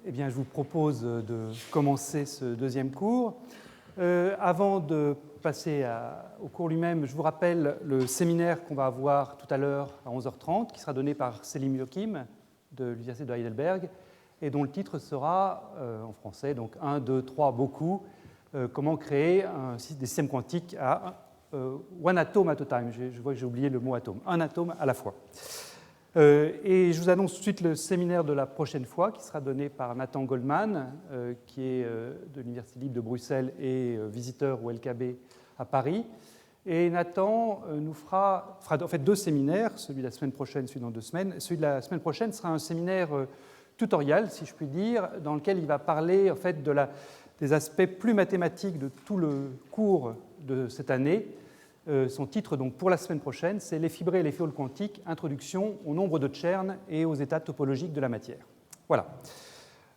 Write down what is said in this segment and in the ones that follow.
eh bien, je vous propose de commencer ce deuxième cours. Avant de passer au cours lui-même, je vous rappelle le séminaire qu'on va avoir tout à l'heure à 11h30, qui sera donné par Selim Yokim de l'Université de Heidelberg, et dont le titre sera, en français, donc 1, 2, 3, beaucoup, comment créer des systèmes quantiques à one atom at a time. Je vois que j'ai oublié le mot atome, un atome à la fois. Et je vous annonce tout de suite le séminaire de la prochaine fois, qui sera donné par Nathan Goldman, qui est de l'Université libre de Bruxelles et visiteur au LKB à Paris. Et Nathan nous fera en fait deux séminaires, celui de la semaine prochaine, celui dans 2 semaines. Celui de la semaine prochaine sera un séminaire tutoriel, si je puis dire, dans lequel il va parler en fait, des aspects plus mathématiques de tout le cours de cette année. Son titre donc, pour la semaine prochaine, c'est « Les fibrés et les fioles quantiques, introduction au nombre de Chern et aux états topologiques de la matière ». Voilà.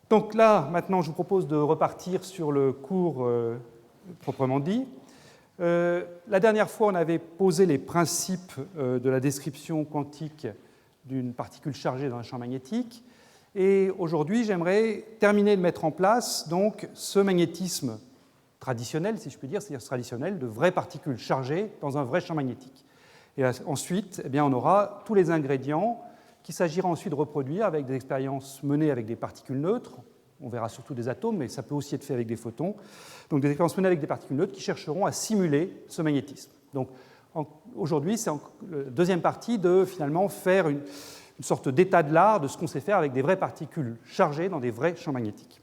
Donc là, maintenant, je vous propose de repartir sur le cours proprement dit. La dernière fois, on avait posé les principes de la description quantique d'une particule chargée dans un champ magnétique. Et aujourd'hui, j'aimerais terminer de mettre en place donc, ce magnétisme traditionnel, si je puis dire, c'est-à-dire traditionnel, de vraies particules chargées dans un vrai champ magnétique. Et ensuite, eh bien, on aura tous les ingrédients qu'il s'agira ensuite de reproduire avec des expériences menées avec des particules neutres. On verra surtout des atomes, mais ça peut aussi être fait avec des photons. Donc des expériences menées avec des particules neutres qui chercheront à simuler ce magnétisme. Donc aujourd'hui, c'est la deuxième partie de finalement faire une sorte d'état de l'art de ce qu'on sait faire avec des vraies particules chargées dans des vrais champs magnétiques.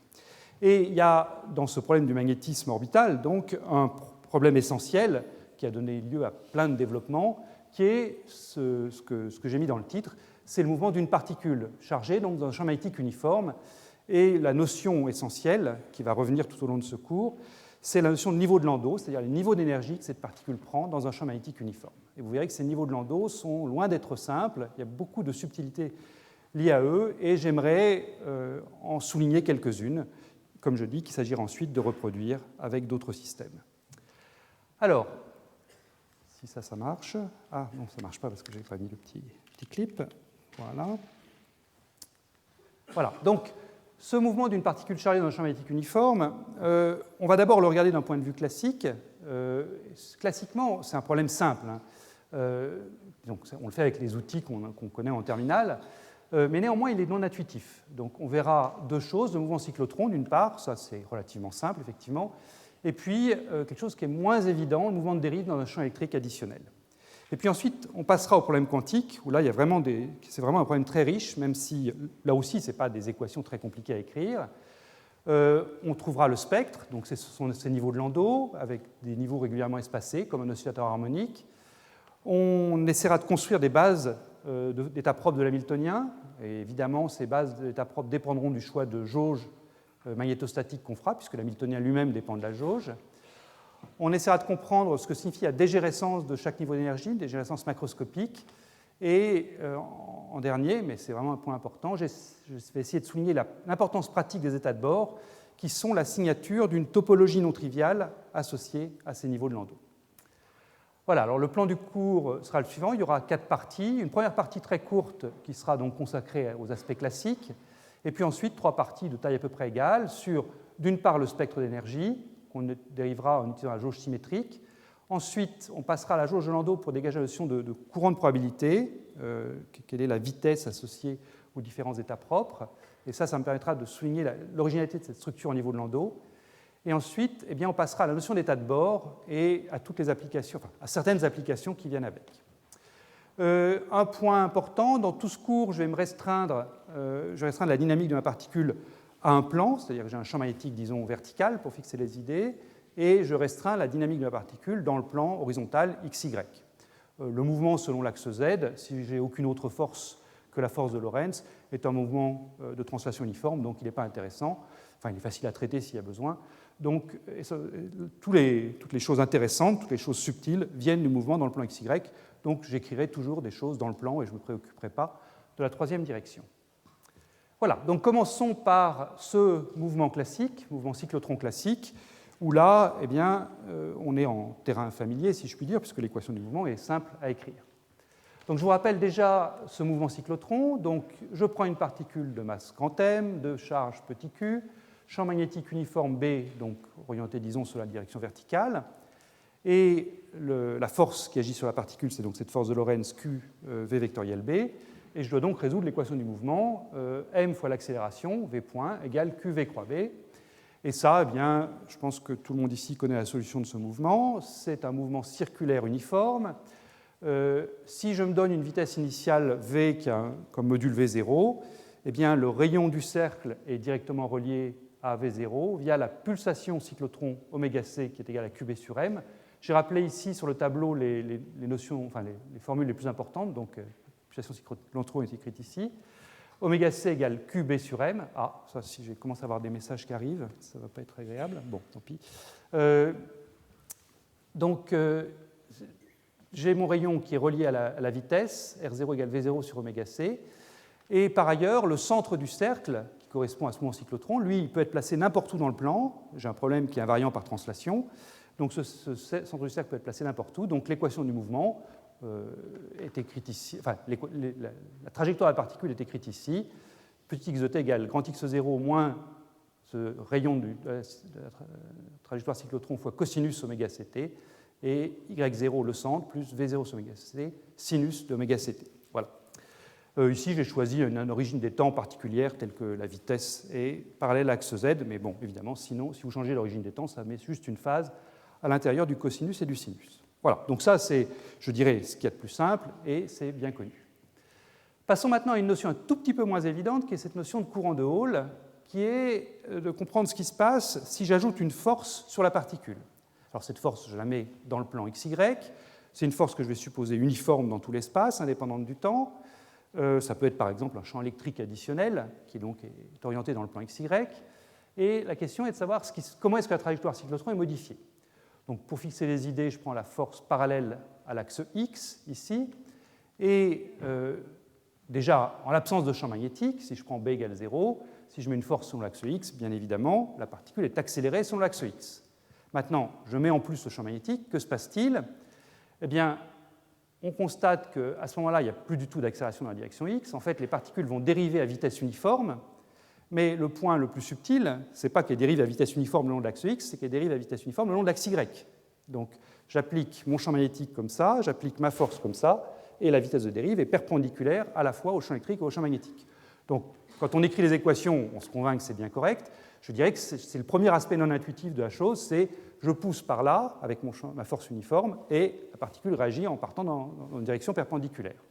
Et il y a dans ce problème du magnétisme orbital donc un problème essentiel qui a donné lieu à plein de développements, qui est ce que j'ai mis dans le titre, c'est le mouvement d'une particule chargée donc dans un champ magnétique uniforme. Et la notion essentielle, qui va revenir tout au long de ce cours, c'est la notion de niveau de Landau, c'est-à-dire le niveau d'énergie que cette particule prend dans un champ magnétique uniforme. Et vous verrez que ces niveaux de Landau sont loin d'être simples, il y a beaucoup de subtilités liées à eux, et j'aimerais en souligner quelques-unes, comme je dis, qu'il s'agira ensuite de reproduire avec d'autres systèmes. Alors, si ça marche. Ah non, ça ne marche pas parce que je n'ai pas mis le petit clip. Voilà. Voilà, donc ce mouvement d'une particule chargée dans un champ magnétique uniforme, on va d'abord le regarder d'un point de vue classique. Classiquement, c'est un problème simple. Donc on le fait avec les outils qu'on connaît en terminale. Mais néanmoins, il est non intuitif. Donc on verra deux choses, le mouvement cyclotron d'une part, ça c'est relativement simple effectivement, et puis quelque chose qui est moins évident, le mouvement de dérive dans un champ électrique additionnel. Et puis ensuite, on passera au problème quantique, où là, c'est vraiment un problème très riche, même si là aussi, ce n'est pas des équations très compliquées à écrire. On trouvera le spectre, donc ce sont ces niveaux de Landau, avec des niveaux régulièrement espacés, comme un oscillateur harmonique. On essaiera de construire des bases d'état propre de l'hamiltonien, et évidemment, ces bases d'état propre dépendront du choix de jauge magnétostatique qu'on fera, puisque l'hamiltonien lui-même dépend de la jauge. On essaiera de comprendre ce que signifie la dégénérescence de chaque niveau d'énergie, dégénérescence macroscopique. Et en dernier, mais c'est vraiment un point important, je vais essayer de souligner l'importance pratique des états de bord, qui sont la signature d'une topologie non triviale associée à ces niveaux de Landau. Voilà, alors le plan du cours sera le suivant. Il y aura 4 parties. Une première partie très courte qui sera donc consacrée aux aspects classiques. Et puis ensuite, 3 parties de taille à peu près égale sur, d'une part, le spectre d'énergie, qu'on dérivera en utilisant la jauge symétrique. Ensuite, on passera à la jauge de Landau pour dégager la notion de courant de probabilité, quelle est la vitesse associée aux différents états propres. Et ça me permettra de souligner l'originalité de cette structure au niveau de Landau. Et ensuite, eh bien, on passera à la notion d'état de bord et à toutes les applications, enfin, à certaines applications qui viennent avec. Un point important, dans tout ce cours, je vais restreindre la dynamique de ma particule à un plan, c'est-à-dire que j'ai un champ magnétique, disons, vertical pour fixer les idées, et je restreins la dynamique de la particule dans le plan horizontal XY. Le mouvement selon l'axe Z, si j'ai aucune autre force que la force de Lorentz, est un mouvement de translation uniforme, donc il n'est pas intéressant. Enfin, il est facile à traiter s'il y a besoin. Donc, toutes les choses intéressantes, toutes les choses subtiles viennent du mouvement dans le plan XY. Donc, j'écrirai toujours des choses dans le plan et je ne me préoccuperai pas de la troisième direction. Voilà, donc commençons par ce mouvement classique, mouvement cyclotron classique, où là, eh bien, on est en terrain familier, si je puis dire, puisque l'équation du mouvement est simple à écrire. Donc je vous rappelle déjà ce mouvement cyclotron. Donc je prends une particule de masse grand M, de charge petit q, champ magnétique uniforme B, donc orienté, disons, sur la direction verticale. Et la force qui agit sur la particule, c'est donc cette force de Lorentz Q V vectoriel B. Et je dois donc résoudre l'équation du mouvement m fois l'accélération, V point, égale QV croix B. Et ça, eh bien, je pense que tout le monde ici connaît la solution de ce mouvement. C'est un mouvement circulaire uniforme. Si je me donne une vitesse initiale V qui a comme module V0, eh bien, le rayon du cercle est directement relié à V0 via la pulsation cyclotron ωc qui est égale à QB sur M. J'ai rappelé ici sur le tableau les notions, enfin les formules les plus importantes. Donc, pulsation cyclotron est écrite ici. ωc égale QB sur M. Ah, ça, si je commence à avoir des messages qui arrivent, ça ne va pas être agréable. Bon, tant pis. Donc, j'ai mon rayon qui est relié à la vitesse, R0 égale V0 sur ωc. Et par ailleurs, le centre du cercle, qui correspond à ce mouvement cyclotron, lui, il peut être placé n'importe où dans le plan. J'ai un problème qui est invariant par translation. Donc ce centre du cercle peut être placé n'importe où. Donc l'équation du mouvement est écrite ici. Enfin, la trajectoire de la particule est écrite ici. Petit x de t égale grand x0 moins ce rayon de la trajectoire cyclotron fois cosinus ωc ct. Et y0 le centre plus v0 sur ωc sinus de ωc ct. Voilà. Ici, j'ai choisi une origine des temps particulière telle que la vitesse est parallèle à l'axe z, mais bon, évidemment, sinon, si vous changez l'origine des temps, ça met juste une phase à l'intérieur du cosinus et du sinus. Voilà, donc ça, c'est, je dirais, ce qu'il y a de plus simple, et c'est bien connu. Passons maintenant à une notion un tout petit peu moins évidente, qui est cette notion de courant de Hall, qui est de comprendre ce qui se passe si j'ajoute une force sur la particule. Alors cette force, je la mets dans le plan XY. C'est une force que je vais supposer uniforme dans tout l'espace, indépendante du temps. Ça peut être par exemple un champ électrique additionnel, qui donc est orienté dans le plan XY. Et la question est de savoir comment est-ce que la trajectoire cyclotron est modifiée. Donc pour fixer les idées, je prends la force parallèle à l'axe X, ici. Et déjà, en l'absence de champ magnétique, si je prends B égale 0, si je mets une force sur l'axe X, bien évidemment, la particule est accélérée sur l'axe X. Maintenant, je mets en plus ce champ magnétique. Que se passe-t-il? Eh bien, on constate qu'à ce moment-là, il n'y a plus du tout d'accélération dans la direction X. En fait, les particules vont dériver à vitesse uniforme, mais le point le plus subtil, ce n'est pas qu'elles dérivent à vitesse uniforme le long de l'axe X, c'est qu'elles dérivent à vitesse uniforme le long de l'axe Y. Donc, j'applique mon champ magnétique comme ça, j'applique ma force comme ça, et la vitesse de dérive est perpendiculaire à la fois au champ électrique et au champ magnétique. Donc, quand on écrit les équations, on se convainc que c'est bien correct. Je dirais que c'est le premier aspect non intuitif de la chose, c'est je pousse par là avec ma force uniforme et la particule réagit en partant dans une direction perpendiculaire.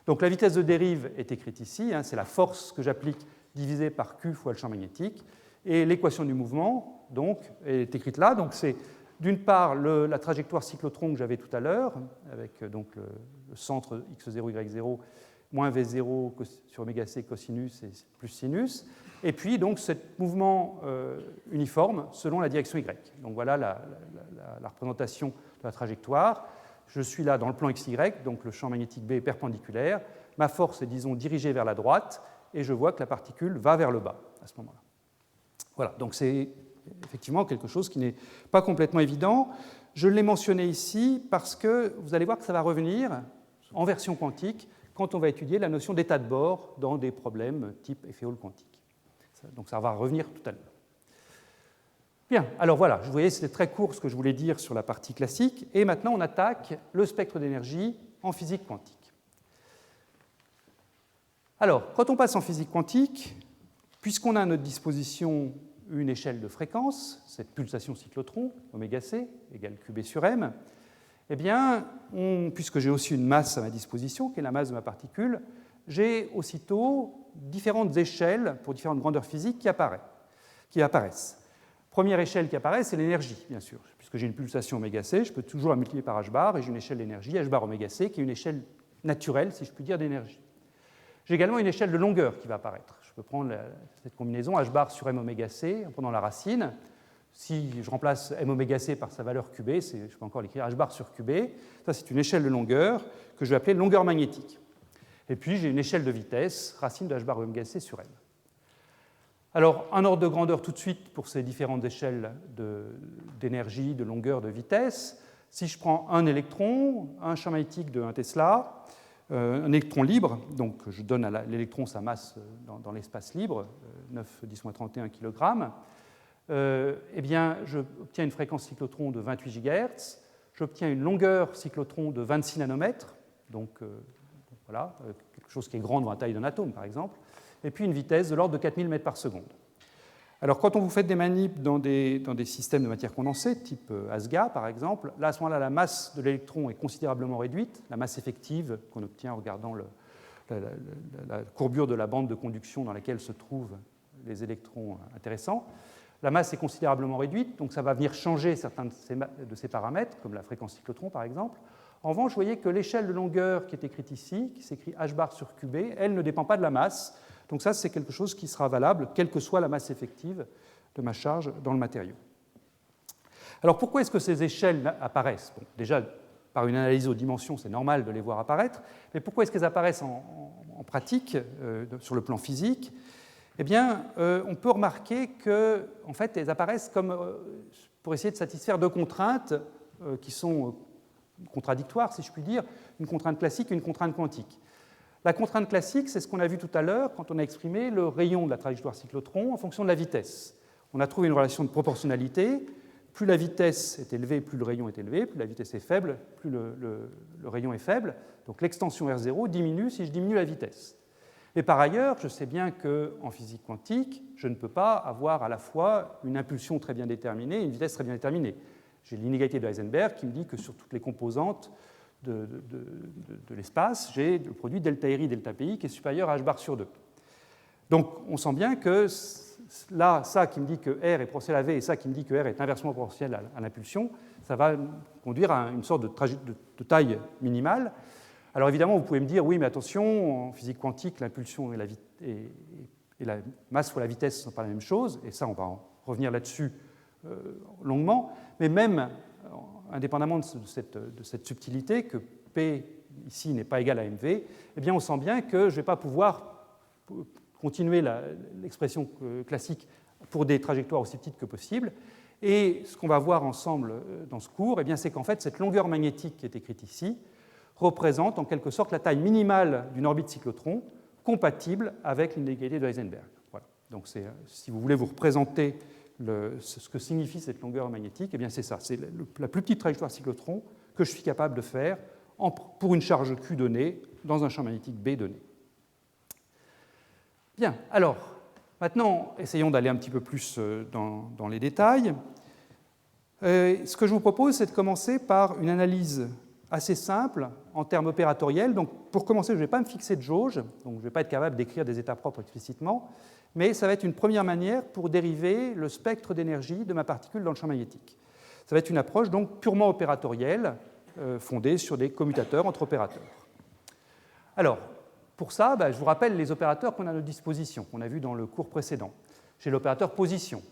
Donc la vitesse de dérive est écrite ici, c'est la force que j'applique divisée par Q fois le champ magnétique, et l'équation du mouvement donc, est écrite là. Donc c'est d'une part la trajectoire cyclotron que j'avais tout à l'heure, avec donc, le centre x0, y0, moins v0 sur ωc cosinus et plus sinus, et puis donc ce mouvement uniforme selon la direction y. Donc voilà la représentation de la trajectoire. Je suis là dans le plan xy, donc le champ magnétique B est perpendiculaire. Ma force est, disons, dirigée vers la droite, et je vois que la particule va vers le bas à ce moment-là. Voilà, donc c'est effectivement quelque chose qui n'est pas complètement évident. Je l'ai mentionné ici parce que vous allez voir que ça va revenir en version quantique quand on va étudier la notion d'état de bord dans des problèmes type effet Hall quantique. Donc ça va revenir tout à l'heure. Bien, alors voilà, vous voyez, c'était très court ce que je voulais dire sur la partie classique, et maintenant on attaque le spectre d'énergie en physique quantique. Alors, quand on passe en physique quantique, puisqu'on a à notre disposition une échelle de fréquence, cette pulsation cyclotron, ωc, égale QB sur M, eh bien, puisque j'ai aussi une masse à ma disposition, qui est la masse de ma particule, j'ai aussitôt différentes échelles pour différentes grandeurs physiques qui apparaissent. Première échelle qui apparaît, c'est l'énergie, bien sûr. Puisque j'ai une pulsation ωc, je peux toujours la multiplier par h bar, et j'ai une échelle d'énergie, h bar ωc, qui est une échelle naturelle, si je puis dire, d'énergie. J'ai également une échelle de longueur qui va apparaître. Je peux prendre cette combinaison h bar sur m ωc en prenant la racine. Si je remplace m ωc par sa valeur qb, je peux encore l'écrire h bar sur qb. Ça, c'est une échelle de longueur que je vais appeler longueur magnétique. Et puis, j'ai une échelle de vitesse, racine de h bar ωc sur m. Alors, un ordre de grandeur tout de suite pour ces différentes échelles d'énergie, de longueur, de vitesse. Si je prends un électron, un champ magnétique de 1 Tesla, Un électron libre, donc je donne à l'électron sa masse dans l'espace libre, 9 10-31 kg, eh bien, j'obtiens une fréquence cyclotron de 28 GHz, j'obtiens une longueur cyclotron de 26 nanomètres, donc voilà, quelque chose qui est grand devant la taille d'un atome, par exemple, et puis une vitesse de l'ordre de 4000 mètres par seconde. Alors, quand on vous fait des manips dans des systèmes de matière condensée, type ASGA par exemple, là, à ce moment-là, la masse de l'électron est considérablement réduite, la masse effective qu'on obtient en regardant la courbure de la bande de conduction dans laquelle se trouvent les électrons intéressants. La masse est considérablement réduite, donc ça va venir changer certains de ces paramètres, comme la fréquence cyclotron par exemple. En revanche, vous voyez que l'échelle de longueur qui est écrite ici, qui s'écrit h bar sur qb, elle ne dépend pas de la masse. Donc ça, c'est quelque chose qui sera valable, quelle que soit la masse effective de ma charge dans le matériau. Alors pourquoi est-ce que ces échelles apparaissent? Bon, déjà, par une analyse aux dimensions, c'est normal de les voir apparaître, mais pourquoi est-ce qu'elles apparaissent en pratique, sur le plan physique? Eh bien, on peut remarquer que, en fait, elles apparaissent comme pour essayer de satisfaire deux contraintes qui sont contradictoires, si je puis dire, une contrainte classique et une contrainte quantique. La contrainte classique, c'est ce qu'on a vu tout à l'heure quand on a exprimé le rayon de la trajectoire cyclotron en fonction de la vitesse. On a trouvé une relation de proportionnalité. Plus la vitesse est élevée, plus le rayon est élevé. Plus la vitesse est faible, plus le rayon est faible. Donc l'extension R0 diminue si je diminue la vitesse. Et par ailleurs, je sais bien qu'en physique quantique, je ne peux pas avoir à la fois une impulsion très bien déterminée et une vitesse très bien déterminée. J'ai l'inégalité de Heisenberg qui me dit que sur toutes les composantes de l'espace, j'ai le produit delta RI, delta PI qui est supérieur à h bar sur 2. Donc on sent bien que là, ça qui me dit que R est proportionnel à V et ça qui me dit que R est inversement proportionnel à l'impulsion, ça va conduire à une sorte de taille minimale. Alors évidemment, vous pouvez me dire, oui, mais attention, en physique quantique, l'impulsion et la masse fois la vitesse ne sont pas la même chose, et ça, on va en revenir là-dessus longuement, mais même indépendamment de cette subtilité, que P ici n'est pas égal à mv, eh bien on sent bien que je ne vais pas pouvoir continuer l'expression classique pour des trajectoires aussi petites que possible. Et ce qu'on va voir ensemble dans ce cours, eh bien c'est qu'en fait, cette longueur magnétique qui est écrite ici représente en quelque sorte la taille minimale d'une orbite cyclotron compatible avec l'inégalité de Heisenberg. Voilà. Donc si vous voulez vous représenter ce que signifie cette longueur magnétique, eh bien c'est ça, c'est la plus petite trajectoire cyclotron que je suis capable de faire pour une charge Q donnée dans un champ magnétique B donné. Bien, alors, maintenant, essayons d'aller un petit peu plus dans les détails. Ce que je vous propose, c'est de commencer par une analyse assez simple en termes opératoriels. Donc, pour commencer, je ne vais pas me fixer de jauge, donc je ne vais pas être capable d'écrire des états propres explicitement, mais ça va être une première manière pour dériver le spectre d'énergie de ma particule dans le champ magnétique. Ça va être une approche donc purement opératorielle, fondée sur des commutateurs entre opérateurs. Alors, pour ça, je vous rappelle les opérateurs qu'on a à notre disposition, qu'on a vus dans le cours précédent. J'ai l'opérateur position,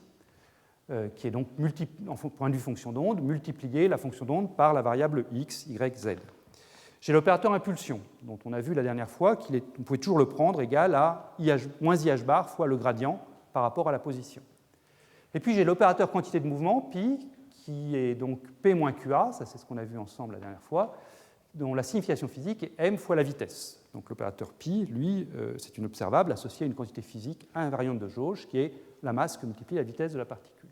qui est donc, point de vue fonction d'onde, multiplier la fonction d'onde par la variable x, y, z. J'ai l'opérateur impulsion, dont on a vu la dernière fois qu'on pouvait toujours le prendre égal à moins IH bar fois le gradient par rapport à la position. Et puis j'ai l'opérateur quantité de mouvement, pi, qui est donc P moins QA, ça c'est ce qu'on a vu ensemble la dernière fois, dont la signification physique est m fois la vitesse. Donc l'opérateur pi, lui, c'est une observable associée à une quantité physique invariante de jauge, qui est la masse que multiplie la vitesse de la particule.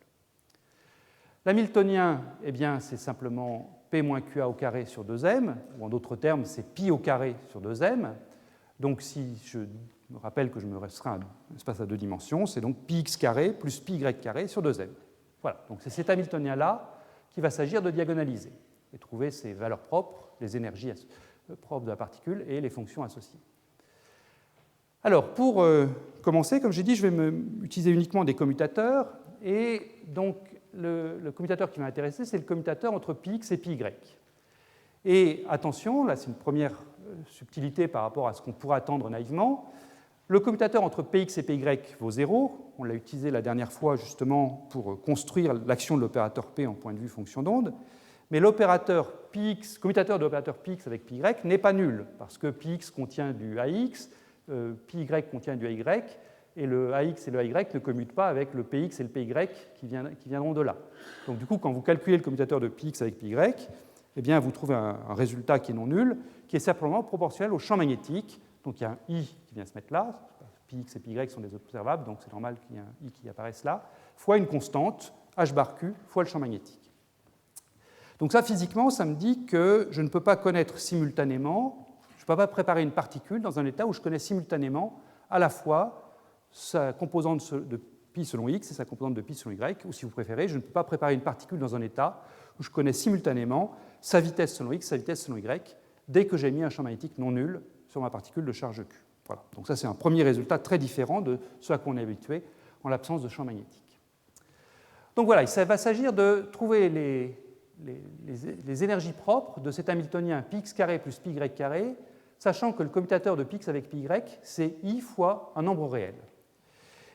L'hamiltonien, eh bien, c'est simplement P moins QA au carré sur 2m, ou en d'autres termes, c'est pi au carré sur 2m. Donc si je me rappelle que je me restreins à un espace à deux dimensions, c'est donc pi x carré plus pi y carré sur 2m. Voilà, donc c'est cet hamiltonien-là qu'il va s'agir de diagonaliser et trouver ses valeurs propres, les énergies propres de la particule et les fonctions associées. Alors, pour commencer, comme j'ai dit, je vais utiliser uniquement des commutateurs, et donc le commutateur qui m'a intéressé, c'est le commutateur entre πx et πy. Et attention, là c'est une première subtilité par rapport à ce qu'on pourrait attendre naïvement, le commutateur entre px et py vaut 0, on l'a utilisé la dernière fois justement pour construire l'action de l'opérateur p en point de vue fonction d'onde, mais l'opérateur px, commutateur de l'opérateur px avec py n'est pas nul, parce que px contient du ax, py contient du ay, et le ax et le ay ne commutent pas avec le px et le py qui viendront de là. Donc du coup, quand vous calculez le commutateur de px avec py, eh bien, vous trouvez un résultat qui est non nul, qui est simplement proportionnel au champ magnétique. Donc il y a un I qui vient se mettre là, πx et πy sont des observables, donc c'est normal qu'il y ait un I qui apparaisse là, fois une constante, h bar q, fois le champ magnétique. Donc ça, physiquement, ça me dit que je ne peux pas connaître simultanément, je ne peux pas préparer une particule dans un état où je connais simultanément à la fois sa composante de π selon x et sa composante de π selon y, ou si vous préférez, je ne peux pas préparer une particule dans un état où je connais simultanément sa vitesse selon x, sa vitesse selon y, dès que j'ai mis un champ magnétique non nul sur ma particule de charge q. Voilà. Donc ça, c'est un premier résultat très différent de ce à quoi on est habitué en l'absence de champ magnétique. Donc voilà, il va s'agir de trouver les énergies propres de cet Hamiltonien πx carré plus πy carré, sachant que le commutateur de πx avec πy, c'est i fois un nombre réel.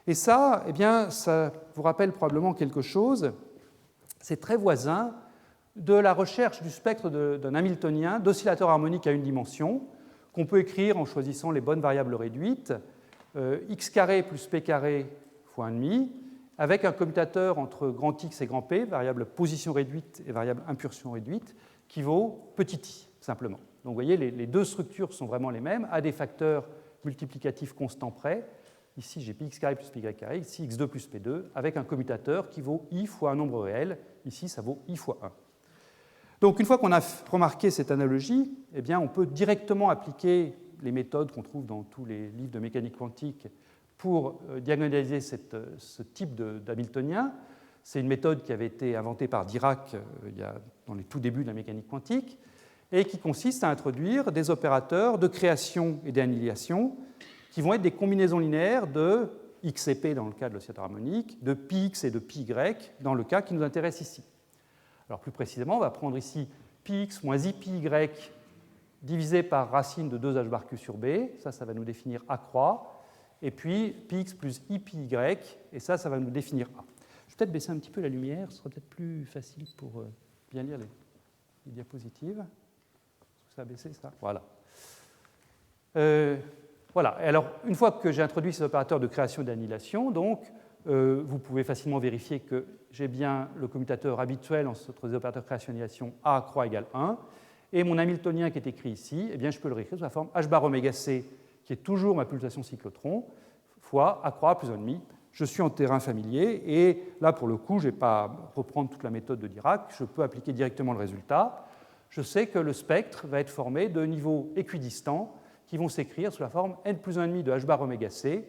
Et ça, eh bien, ça vous rappelle probablement quelque chose. C'est très voisin de la recherche du spectre d'un Hamiltonien d'oscillateur harmonique à une dimension, qu'on peut écrire en choisissant les bonnes variables réduites, x carré plus p carré fois 1,5, avec un commutateur entre grand X et grand P, variable position réduite et variable impulsion réduite, qui vaut petit i, simplement. Donc vous voyez, les deux structures sont vraiment les mêmes, à des facteurs multiplicatifs constants près. Ici, j'ai πx carré plus πy carré, ici x2 plus p2, avec un commutateur qui vaut i fois un nombre réel. Ici, ça vaut i fois 1. Donc une fois qu'on a remarqué cette analogie, eh bien, on peut directement appliquer les méthodes qu'on trouve dans tous les livres de mécanique quantique pour diagonaliser ce type d'hamiltonien. C'est une méthode qui avait été inventée par Dirac dans les tout débuts de la mécanique quantique et qui consiste à introduire des opérateurs de création et d'annihilation qui vont être des combinaisons linéaires de x et p dans le cas de l'oscillateur harmonique, de πx et de πy dans le cas qui nous intéresse ici. Alors plus précisément, on va prendre ici πx moins ipy divisé par racine de 2h bar q sur b, ça va nous définir a croix, et puis πx plus ipy, et ça va nous définir a. Je vais peut-être baisser un petit peu la lumière, ce sera peut-être plus facile pour bien lire les diapositives. Ça a baissé, ça ? Voilà. Voilà. Et alors, une fois que j'ai introduit ces opérateurs de création et d'annihilation, donc, vous pouvez facilement vérifier que j'ai bien le commutateur habituel entre les opérateurs de création et d'annihilation A croix égale 1, et mon Hamiltonien qui est écrit ici, eh bien, je peux le réécrire sous la forme h bar oméga c, qui est toujours ma pulsation cyclotron, fois A croix plus 1,5. Je suis en terrain familier, et là, pour le coup, je ne vais pas reprendre toute la méthode de Dirac, je peux appliquer directement le résultat. Je sais que le spectre va être formé de niveaux équidistants qui vont s'écrire sous la forme n plus 1,5 de h bar oméga c.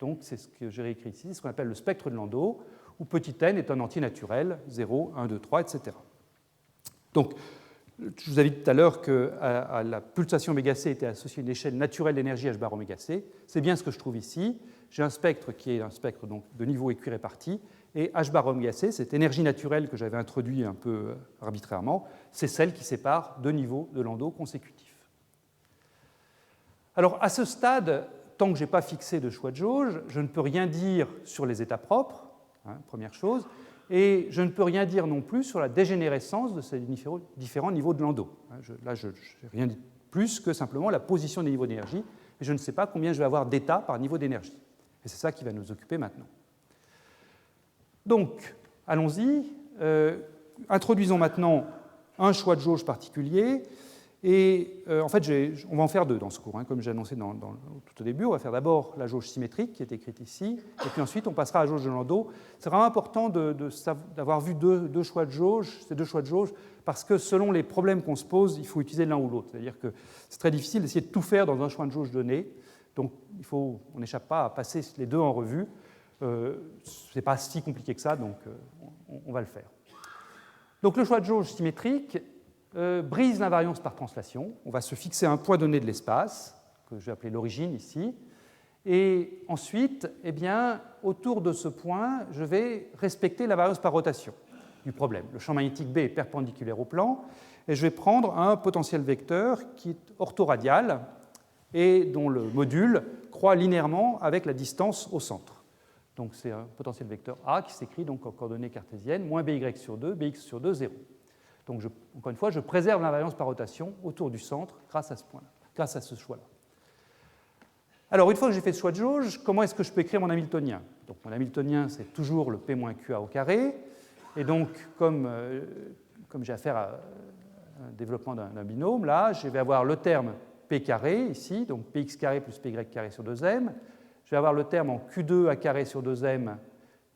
Donc, c'est ce que j'ai réécrit ici, ce qu'on appelle le spectre de Landau, où petit n est un entier naturel, 0, 1, 2, 3, etc. Donc, je vous avais dit tout à l'heure qu'à la pulsation oméga c était associée une échelle naturelle d'énergie h bar oméga c. C'est bien ce que je trouve ici. J'ai un spectre qui est un spectre donc, de niveau équiréparti, et h bar oméga c, cette énergie naturelle que j'avais introduite un peu arbitrairement, c'est celle qui sépare deux niveaux de Landau consécutifs. Alors, à ce stade, tant que je n'ai pas fixé de choix de jauge, je ne peux rien dire sur les états propres, première chose, et je ne peux rien dire non plus sur la dégénérescence de ces différents niveaux de Landau. Là, je n'ai rien dit plus que simplement la position des niveaux d'énergie, et je ne sais pas combien je vais avoir d'états par niveau d'énergie. Et c'est ça qui va nous occuper maintenant. Donc, allons-y. Introduisons maintenant un choix de jauge particulier. Et en fait, on va en faire deux dans ce cours, comme j'ai annoncé tout au début. On va faire d'abord la jauge symétrique qui est écrite ici, et puis ensuite on passera à la jauge de Landau. C'est vraiment important d'avoir vu deux choix de jauge, ces deux choix de jauge, parce que selon les problèmes qu'on se pose, il faut utiliser l'un ou l'autre. C'est-à-dire que c'est très difficile d'essayer de tout faire dans un choix de jauge donné. Donc on n'échappe pas à passer les deux en revue. Ce n'est pas si compliqué que ça, donc on va le faire. Donc le choix de jauge symétrique brise l'invariance par translation. On va se fixer un point donné de l'espace, que je vais appeler l'origine ici, et ensuite, eh bien, autour de ce point, je vais respecter l'invariance par rotation du problème. Le champ magnétique B est perpendiculaire au plan, et je vais prendre un potentiel vecteur qui est orthoradial et dont le module croît linéairement avec la distance au centre. Donc c'est un potentiel vecteur A qui s'écrit donc en coordonnées cartésiennes, moins by sur 2, bx sur 2, 0. Donc, encore une fois, je préserve l'invariance par rotation autour du centre grâce à ce point-là, grâce à ce choix-là. Alors, une fois que j'ai fait ce choix de jauge, comment est-ce que je peux écrire mon Hamiltonien ? Donc, mon Hamiltonien, c'est toujours le P moins QA au carré. Et donc, comme comme j'ai affaire à un développement d'un binôme, là, je vais avoir le terme p carré ici, donc px carré plus py carré sur 2m. Je vais avoir le terme en q2 a carré sur 2m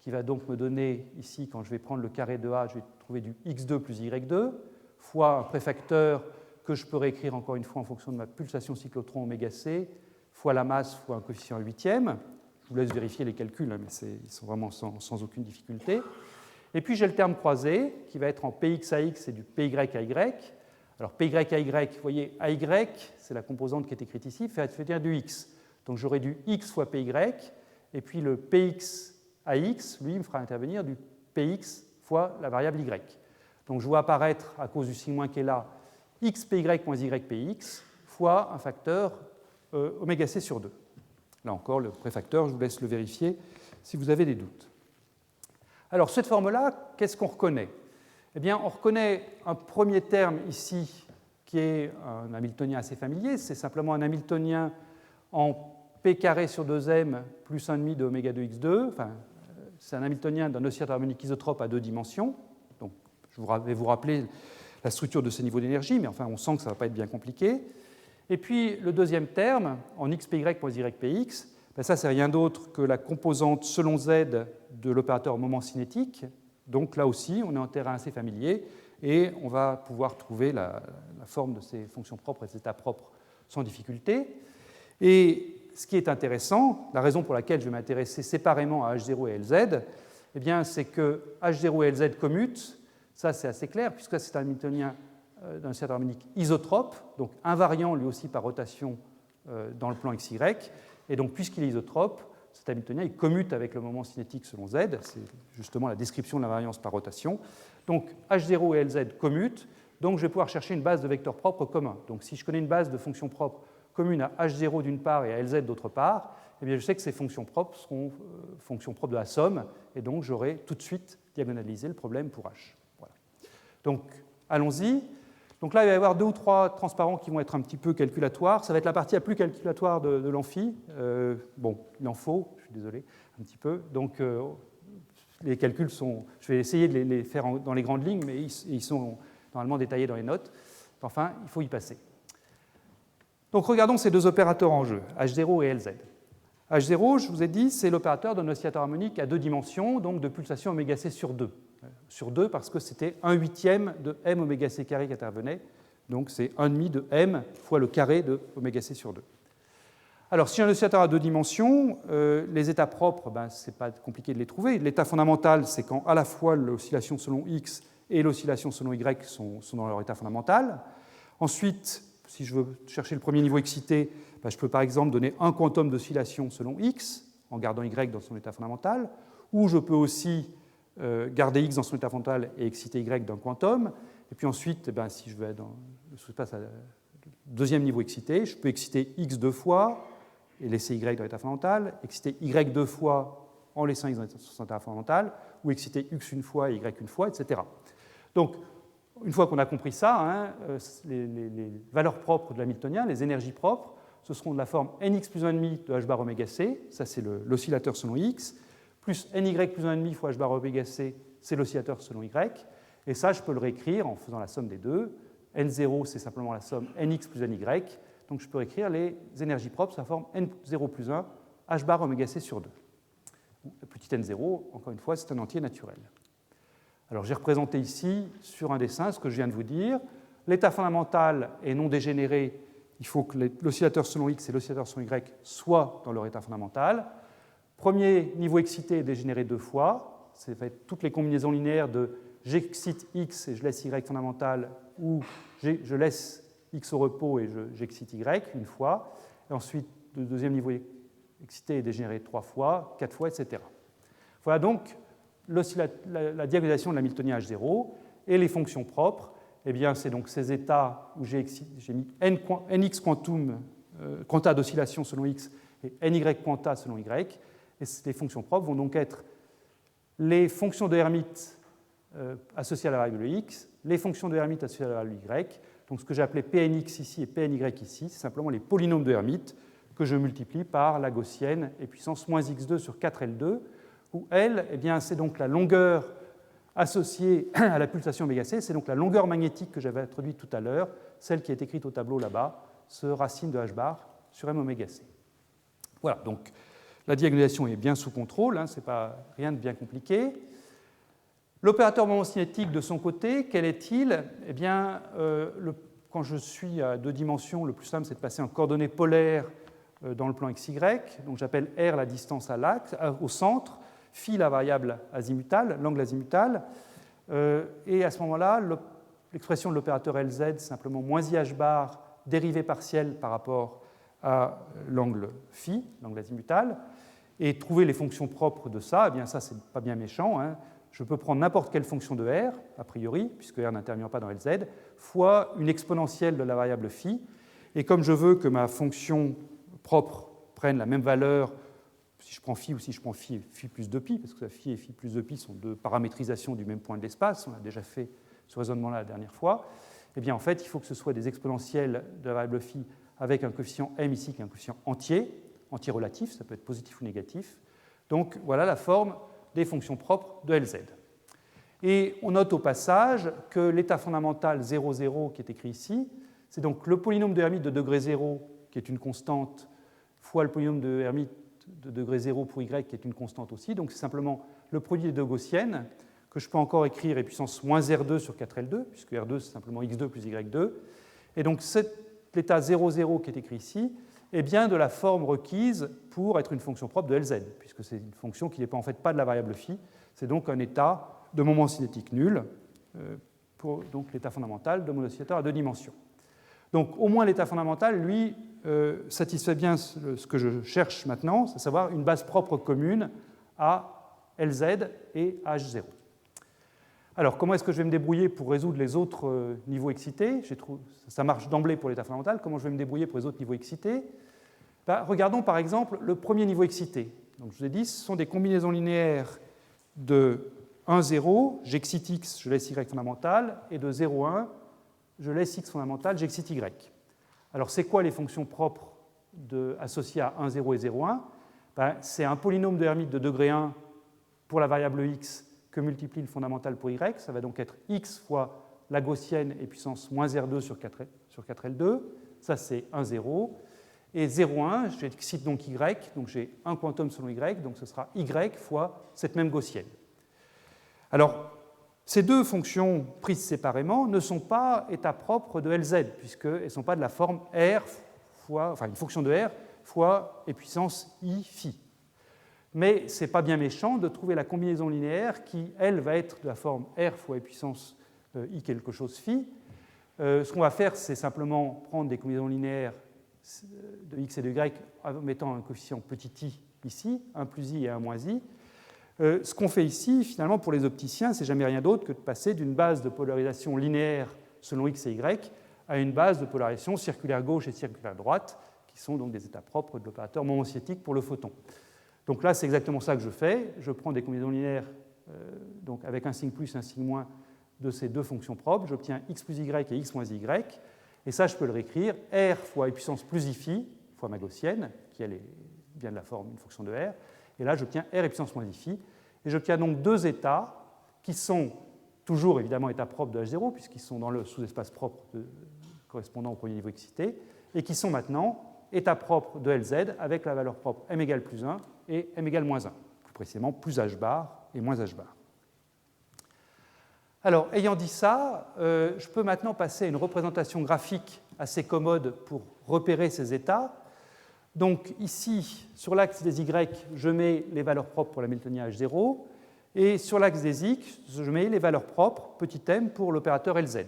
qui va donc me donner ici, quand je vais prendre le carré de a, je vais trouver du x2 plus y2 fois un préfacteur que je peux réécrire encore une fois en fonction de ma pulsation cyclotron oméga c fois la masse fois un coefficient huitième. Je vous laisse vérifier les calculs, hein, mais ils sont vraiment sans aucune difficulté. Et puis j'ai le terme croisé qui va être en px à x et du py à y. Alors py à y, vous voyez, ay, c'est la composante qui est écrite ici, fait dire du x. Donc j'aurai du x fois py, et puis le px à x, lui, me fera intervenir du px fois la variable y. Donc je vois apparaître, à cause du signe qui est là, xpy moins ypx fois un facteur oméga c sur 2. Là encore, le préfacteur, je vous laisse le vérifier si vous avez des doutes. Alors, cette forme-là, qu'est-ce qu'on reconnaît? Eh bien, on reconnaît un premier terme ici qui est un hamiltonien assez familier. C'est simplement un hamiltonien en p carré sur 2m plus 1,5 de oméga 2x2. Enfin, c'est un hamiltonien d'un oscillateur harmonique isotrope à deux dimensions. Donc, je vais vous rappeler la structure de ces niveaux d'énergie, mais enfin, on sent que ça ne va pas être bien compliqué. Et puis, le deuxième terme, en xpy moins ypx, ben ça, c'est rien d'autre que la composante selon z de l'opérateur moment cinétique. Donc là aussi, on est en terrain assez familier et on va pouvoir trouver la forme de ces fonctions propres et des états propres sans difficulté. Et ce qui est intéressant, la raison pour laquelle je vais m'intéresser séparément à H0 et LZ, eh bien, c'est que H0 et LZ commutent. Ça, c'est assez clair, puisque c'est un hamiltonien d'un oscillateur harmonique isotrope, donc invariant lui aussi par rotation dans le plan XY. Et donc, puisqu'il est isotrope, cet hamiltonien il commute avec le moment cinétique selon Z. C'est justement la description de l'invariance par rotation. Donc, H0 et LZ commutent. Donc, je vais pouvoir chercher une base de vecteurs propres communs. Donc, si je connais une base de fonctions propres communes à H0 d'une part et à LZ d'autre part, eh bien, je sais que ces fonctions propres seront fonctions propres de la somme. Et donc, j'aurai tout de suite diagonalisé le problème pour H. Voilà. Donc, allons-y. Donc là, il va y avoir 2 ou 3 transparents qui vont être un petit peu calculatoires. Ça va être la partie la plus calculatoire de l'amphi. Bon, il en faut, je suis désolé, un petit peu. Donc, les calculs sont... Je vais essayer de les faire dans les grandes lignes, mais ils sont normalement détaillés dans les notes. Enfin, il faut y passer. Donc, regardons ces deux opérateurs en jeu, H0 et LZ. H0, je vous ai dit, c'est l'opérateur d'un oscillateur harmonique à deux dimensions, donc de pulsation oméga c sur 2. Sur 2 parce que c'était 1/8 de m oméga c carré qui intervenait. Donc c'est 1,5 de m fois le carré de oméga c sur 2. Alors si un oscillateur a deux dimensions, les états propres, ce n'est pas compliqué de les trouver. L'état fondamental, c'est quand à la fois l'oscillation selon x et l'oscillation selon y sont dans leur état fondamental. Ensuite, si je veux chercher le premier niveau excité, je peux par exemple donner un quantum d'oscillation selon x en gardant y dans son état fondamental, ou je peux aussi garder x dans son état fondamental et exciter y d'un quantum. Et puis ensuite, si je veux dans l'espace à deuxième niveau excité, je peux exciter x deux fois et laisser y dans l'état fondamental, exciter y deux fois en laissant x dans son état fondamental, ou exciter x une fois et y une fois, etc. Donc, une fois qu'on a compris ça, les valeurs propres de l'hamiltonien, les énergies propres, ce seront de la forme nx plus 1,5 de h bar oméga c, ça c'est l'oscillateur selon x, plus ny plus 1,5 fois h bar oméga c, c'est l'oscillateur selon y. Et ça, je peux le réécrire en faisant la somme des deux. N0, c'est simplement la somme nx plus ny. Donc je peux écrire les énergies propres sous la forme n0 plus 1, h bar oméga c sur 2. Le petit n0, encore une fois, c'est un entier naturel. Alors j'ai représenté ici, sur un dessin, ce que je viens de vous dire. L'état fondamental est non dégénéré. Il faut que l'oscillateur selon x et l'oscillateur selon y soient dans leur état fondamental. Premier niveau excité est dégénéré deux fois. C'est fait toutes les combinaisons linéaires de j'excite x et je laisse y fondamental, ou je laisse x au repos et j'excite y une fois. Et ensuite, le deuxième niveau excité est dégénéré trois fois, quatre fois, etc. Voilà donc la diagonalisation de l'hamiltonien H0 et les fonctions propres. Eh bien, c'est donc ces états où j'ai mis nx quanta d'oscillation selon x et ny quanta selon y. Et les fonctions propres vont donc être les fonctions de Hermite associées à la variable x, les fonctions de Hermite associées à la variable y. Donc ce que j'ai appelé Pnx ici et Pny ici, c'est simplement les polynômes de Hermite que je multiplie par la gaussienne et puissance moins x2 sur 4L2, où L, eh bien, c'est donc la longueur associée à la pulsation oméga c, c'est donc la longueur magnétique que j'avais introduite tout à l'heure, celle qui est écrite au tableau là-bas, ce racine de h bar sur m oméga c. Voilà, donc la diagonalisation est bien sous contrôle, hein, ce n'est pas rien de bien compliqué. L'opérateur moment cinétique, de son côté, quel est-il? Eh bien, quand je suis à 2 dimensions, le plus simple, c'est de passer en coordonnées polaires dans le plan XY. Donc j'appelle R la distance à l'axe, au centre, phi la variable azimutale, l'angle azimutal. Et à ce moment-là, l'expression de l'opérateur LZ, c'est simplement moins IH bar dérivée partielle par rapport à l'angle phi, l'angle azimutal. Et trouver les fonctions propres de ça, eh bien ça, c'est pas bien méchant, hein. Je peux prendre n'importe quelle fonction de R, a priori, puisque R n'intervient pas dans LZ, fois une exponentielle de la variable phi. Et comme je veux que ma fonction propre prenne la même valeur, si je prends phi ou si je prends phi plus 2pi, parce que phi et phi plus 2pi sont deux paramétrisations du même point de l'espace, on a déjà fait ce raisonnement-là la dernière fois, eh bien en fait, il faut que ce soit des exponentielles de la variable phi avec un coefficient m ici qui est un coefficient entier relatif, ça peut être positif ou négatif. Donc voilà la forme des fonctions propres de LZ. Et on note au passage que l'état fondamental 0, 0 qui est écrit ici, c'est donc le polynôme de Hermite de degré 0 qui est une constante fois le polynôme de Hermite de degré 0 pour y qui est une constante aussi. Donc c'est simplement le produit des deux gaussiennes que je peux encore écrire e puissance moins R2 sur 4L2, puisque R2 c'est simplement x2 plus y2. Et donc l'état 0, 0 qui est écrit ici est bien de la forme requise pour être une fonction propre de LZ, puisque c'est une fonction qui ne dépend en fait pas de la variable phi. C'est donc un état de moment cinétique nul pour donc l'état fondamental de mon oscillateur à 2 dimensions. Donc au moins l'état fondamental, lui, satisfait bien ce que je cherche maintenant, c'est à savoir une base propre commune à LZ et H0. Alors comment est-ce que je vais me débrouiller pour résoudre les autres niveaux excités? Ça marche d'emblée pour l'état fondamental. Comment je vais me débrouiller pour les autres niveaux excités? Regardons par exemple le premier niveau excité. Donc, je vous ai dit, ce sont des combinaisons linéaires de 1, 0, j'excite x, je laisse y fondamental, et de 0, 1, je laisse x fondamental, j'excite y. Alors, c'est quoi les fonctions propres associées à 1, 0 et 0, 1? C'est un polynôme de Hermite de degré 1 pour la variable x que multiplie le fondamental pour y. Ça va donc être x fois la gaussienne et puissance moins R2 sur 4L2. Ça, c'est 1, 0. Et 0, 1, j'excite donc y, donc j'ai un quantum selon y, donc ce sera y fois cette même gaussienne. Alors, ces deux fonctions prises séparément ne sont pas états propres de LZ, puisqu'elles ne sont pas de la forme R fois, enfin une fonction de R fois e puissance i phi. Mais ce n'est pas bien méchant de trouver la combinaison linéaire qui, elle, va être de la forme R fois e puissance i quelque chose phi. Ce qu'on va faire, c'est simplement prendre des combinaisons linéaires de x et de y en mettant un coefficient petit i ici, 1 plus i et 1 moins i. Ce qu'on fait ici, finalement, pour les opticiens, c'est jamais rien d'autre que de passer d'une base de polarisation linéaire selon x et y à une base de polarisation circulaire gauche et circulaire droite, qui sont donc des états propres de l'opérateur moment cinétique pour le photon. Donc là, c'est exactement ça que je fais. Je prends des combinaisons linéaires donc avec un signe plus et un signe moins de ces deux fonctions propres. J'obtiens x plus y et x moins y. Et ça, je peux le réécrire r fois e puissance plus i phi fois ma gaussienne, qui elle est bien de la forme une fonction de r. Et là, j'obtiens r e puissance moins i phi. Et j'obtiens donc deux états qui sont toujours évidemment états propres de H0, puisqu'ils sont dans le sous-espace propre correspondant au premier niveau excité, et qui sont maintenant états propres de LZ avec la valeur propre m égale plus 1 et m égale moins 1, plus précisément plus h bar et moins h bar. Alors, ayant dit ça, je peux maintenant passer à une représentation graphique assez commode pour repérer ces états. Donc ici, sur l'axe des Y, je mets les valeurs propres pour l'Hamiltonien H0, et sur l'axe des X, je mets les valeurs propres, petit m, pour l'opérateur LZ.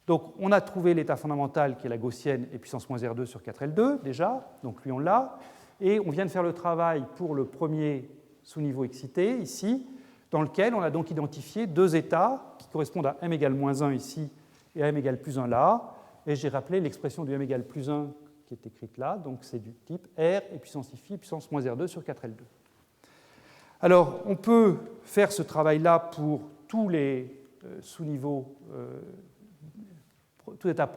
Donc on a trouvé l'état fondamental qui est la gaussienne et puissance moins R2 sur 4L2 déjà, donc lui on l'a, et on vient de faire le travail pour le premier sous-niveau excité ici, dans lequel on a donc identifié deux états qui correspondent à m égale moins 1 ici et à m égale plus 1 là, et j'ai rappelé l'expression du m égale plus 1 qui est écrite là, donc c'est du type R et puissance i phi puissance moins R2 sur 4L2. Alors on peut faire ce travail-là pour tous les sous-niveaux, tout état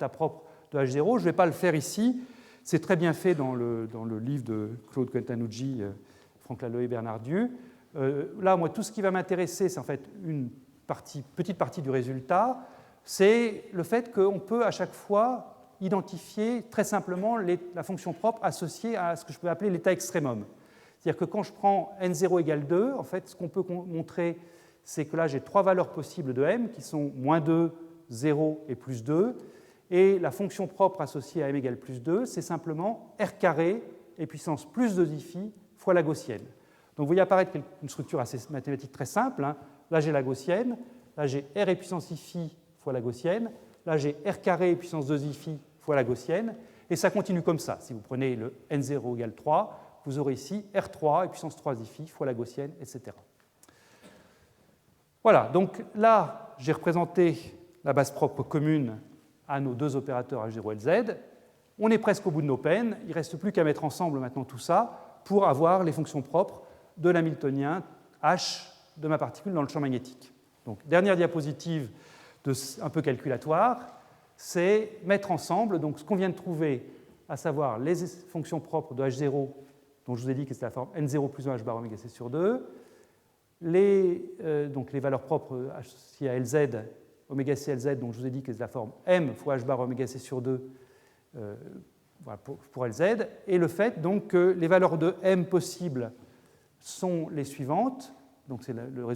propre de H0. Je ne vais pas le faire ici, c'est très bien fait dans le livre de Claude Cantanucci, Franck Laloé et Bernard Dieu. Là, moi, tout ce qui va m'intéresser, c'est en fait une petite partie du résultat, c'est le fait qu'on peut à chaque fois identifier très simplement la fonction propre associée à ce que je peux appeler l'état extrémum. C'est-à-dire que quand je prends n0 égale 2, en fait, ce qu'on peut montrer, c'est que là, j'ai trois valeurs possibles de m qui sont moins 2, 0 et plus 2. Et la fonction propre associée à m égale plus 2, c'est simplement r carré et puissance plus 2 phi fois la gaussienne. Donc vous voyez apparaître une structure assez mathématique très simple. Hein. Là, j'ai la gaussienne. Là, j'ai r et puissance phi fois la gaussienne. Là, j'ai r carré et puissance 2 phi fois la gaussienne. Et ça continue comme ça. Si vous prenez le n0 égale 3, vous aurez ici R3 et puissance 3 phi fois la gaussienne, etc. Voilà, donc là, j'ai représenté la base propre commune à nos deux opérateurs H0 et LZ. On est presque au bout de nos peines. Il ne reste plus qu'à mettre ensemble maintenant tout ça pour avoir les fonctions propres de l'hamiltonien H de ma particule dans le champ magnétique. Donc, dernière diapositive un peu calculatoire, c'est mettre ensemble donc, ce qu'on vient de trouver, à savoir les fonctions propres de H0, dont je vous ai dit que c'était la forme n0 plus 1 h bar oméga c sur 2, donc les valeurs propres associées à LZ, oméga c LZ, dont je vous ai dit que c'est la forme m fois h bar oméga c sur 2 voilà, pour LZ, et le fait donc, que les valeurs de m possibles sont les suivantes, donc c'est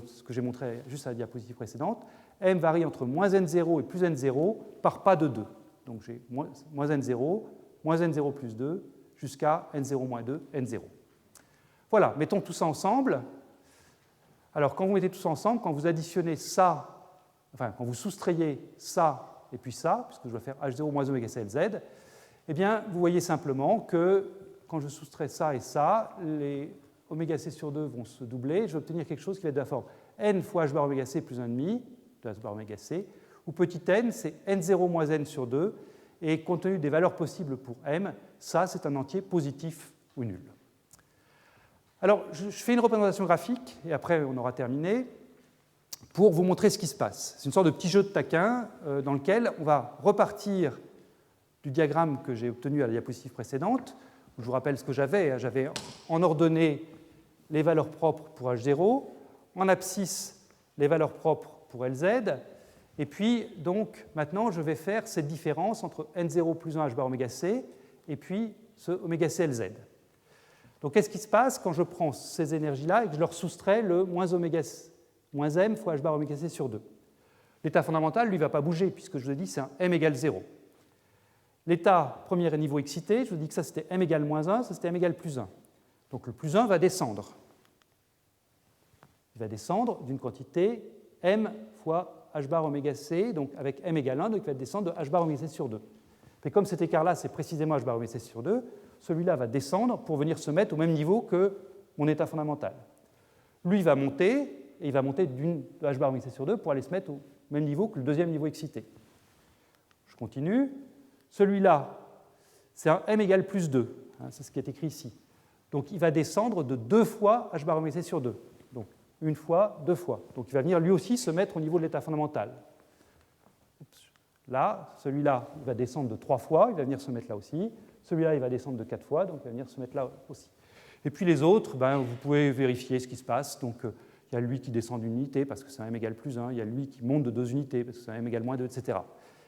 ce que j'ai montré juste à la diapositive précédente, m varie entre moins n0 et plus n0 par pas de 2. Donc j'ai moins n0 plus 2, jusqu'à n0 moins 2, n0. Voilà, mettons tout ça ensemble. Alors, quand vous mettez tout ça ensemble, quand vous additionnez ça, enfin, quand vous soustrayez ça et puis ça, puisque je dois faire H0 moins oméga c LZ, eh bien, vous voyez simplement que quand je soustrais ça et ça, les oméga c sur 2 vont se doubler. Je vais obtenir quelque chose qui va être de la forme n fois h bar oméga c plus 1,5 de h bar oméga c, où petit n, c'est n0 moins n sur 2, et compte tenu des valeurs possibles pour m, ça, c'est un entier positif ou nul. Alors, je fais une représentation graphique, et après, on aura terminé, pour vous montrer ce qui se passe. C'est une sorte de petit jeu de taquin dans lequel on va repartir du diagramme que j'ai obtenu à la diapositive précédente. Je vous rappelle ce que j'avais. J'avais en ordonnée les valeurs propres pour H0, en abscisse les valeurs propres pour LZ, et puis, donc, maintenant, je vais faire cette différence entre n0 plus 1 h bar oméga c et puis ce oméga c LZ. Donc, qu'est-ce qui se passe quand je prends ces énergies-là et que je leur soustrais le moins m fois h bar oméga c sur 2? L'état fondamental, lui, ne va pas bouger, puisque je vous ai dit c'est un m égale 0. L'état premier niveau excité, je vous dis que ça c'était m égale moins 1, ça c'était m égale plus 1. Donc, le plus 1 va descendre. Il va descendre d'une quantité m fois h bar oméga c, donc avec m égale 1, donc il va descendre de h bar oméga c sur 2. Mais comme cet écart-là, c'est précisément h bar oméga c sur 2, celui-là va descendre pour venir se mettre au même niveau que mon état fondamental. Lui va monter, et il va monter de h bar oméga c sur 2 pour aller se mettre au même niveau que le deuxième niveau excité. Je continue. Celui-là, c'est un m égale plus 2, hein, c'est ce qui est écrit ici. Donc il va descendre de 2 fois h bar oméga c sur 2. Donc une fois, 2 fois. Donc il va venir lui aussi se mettre au niveau de l'état fondamental. Là, celui-là, il va descendre de 3 fois, il va venir se mettre là aussi. Celui-là, il va descendre de 4 fois, donc il va venir se mettre là aussi. Et puis les autres, vous pouvez vérifier ce qui se passe. Donc il y a lui qui descend d'une unité parce que c'est un m égale plus 1, il y a lui qui monte de 2 unités parce que c'est un m égale moins 2, etc.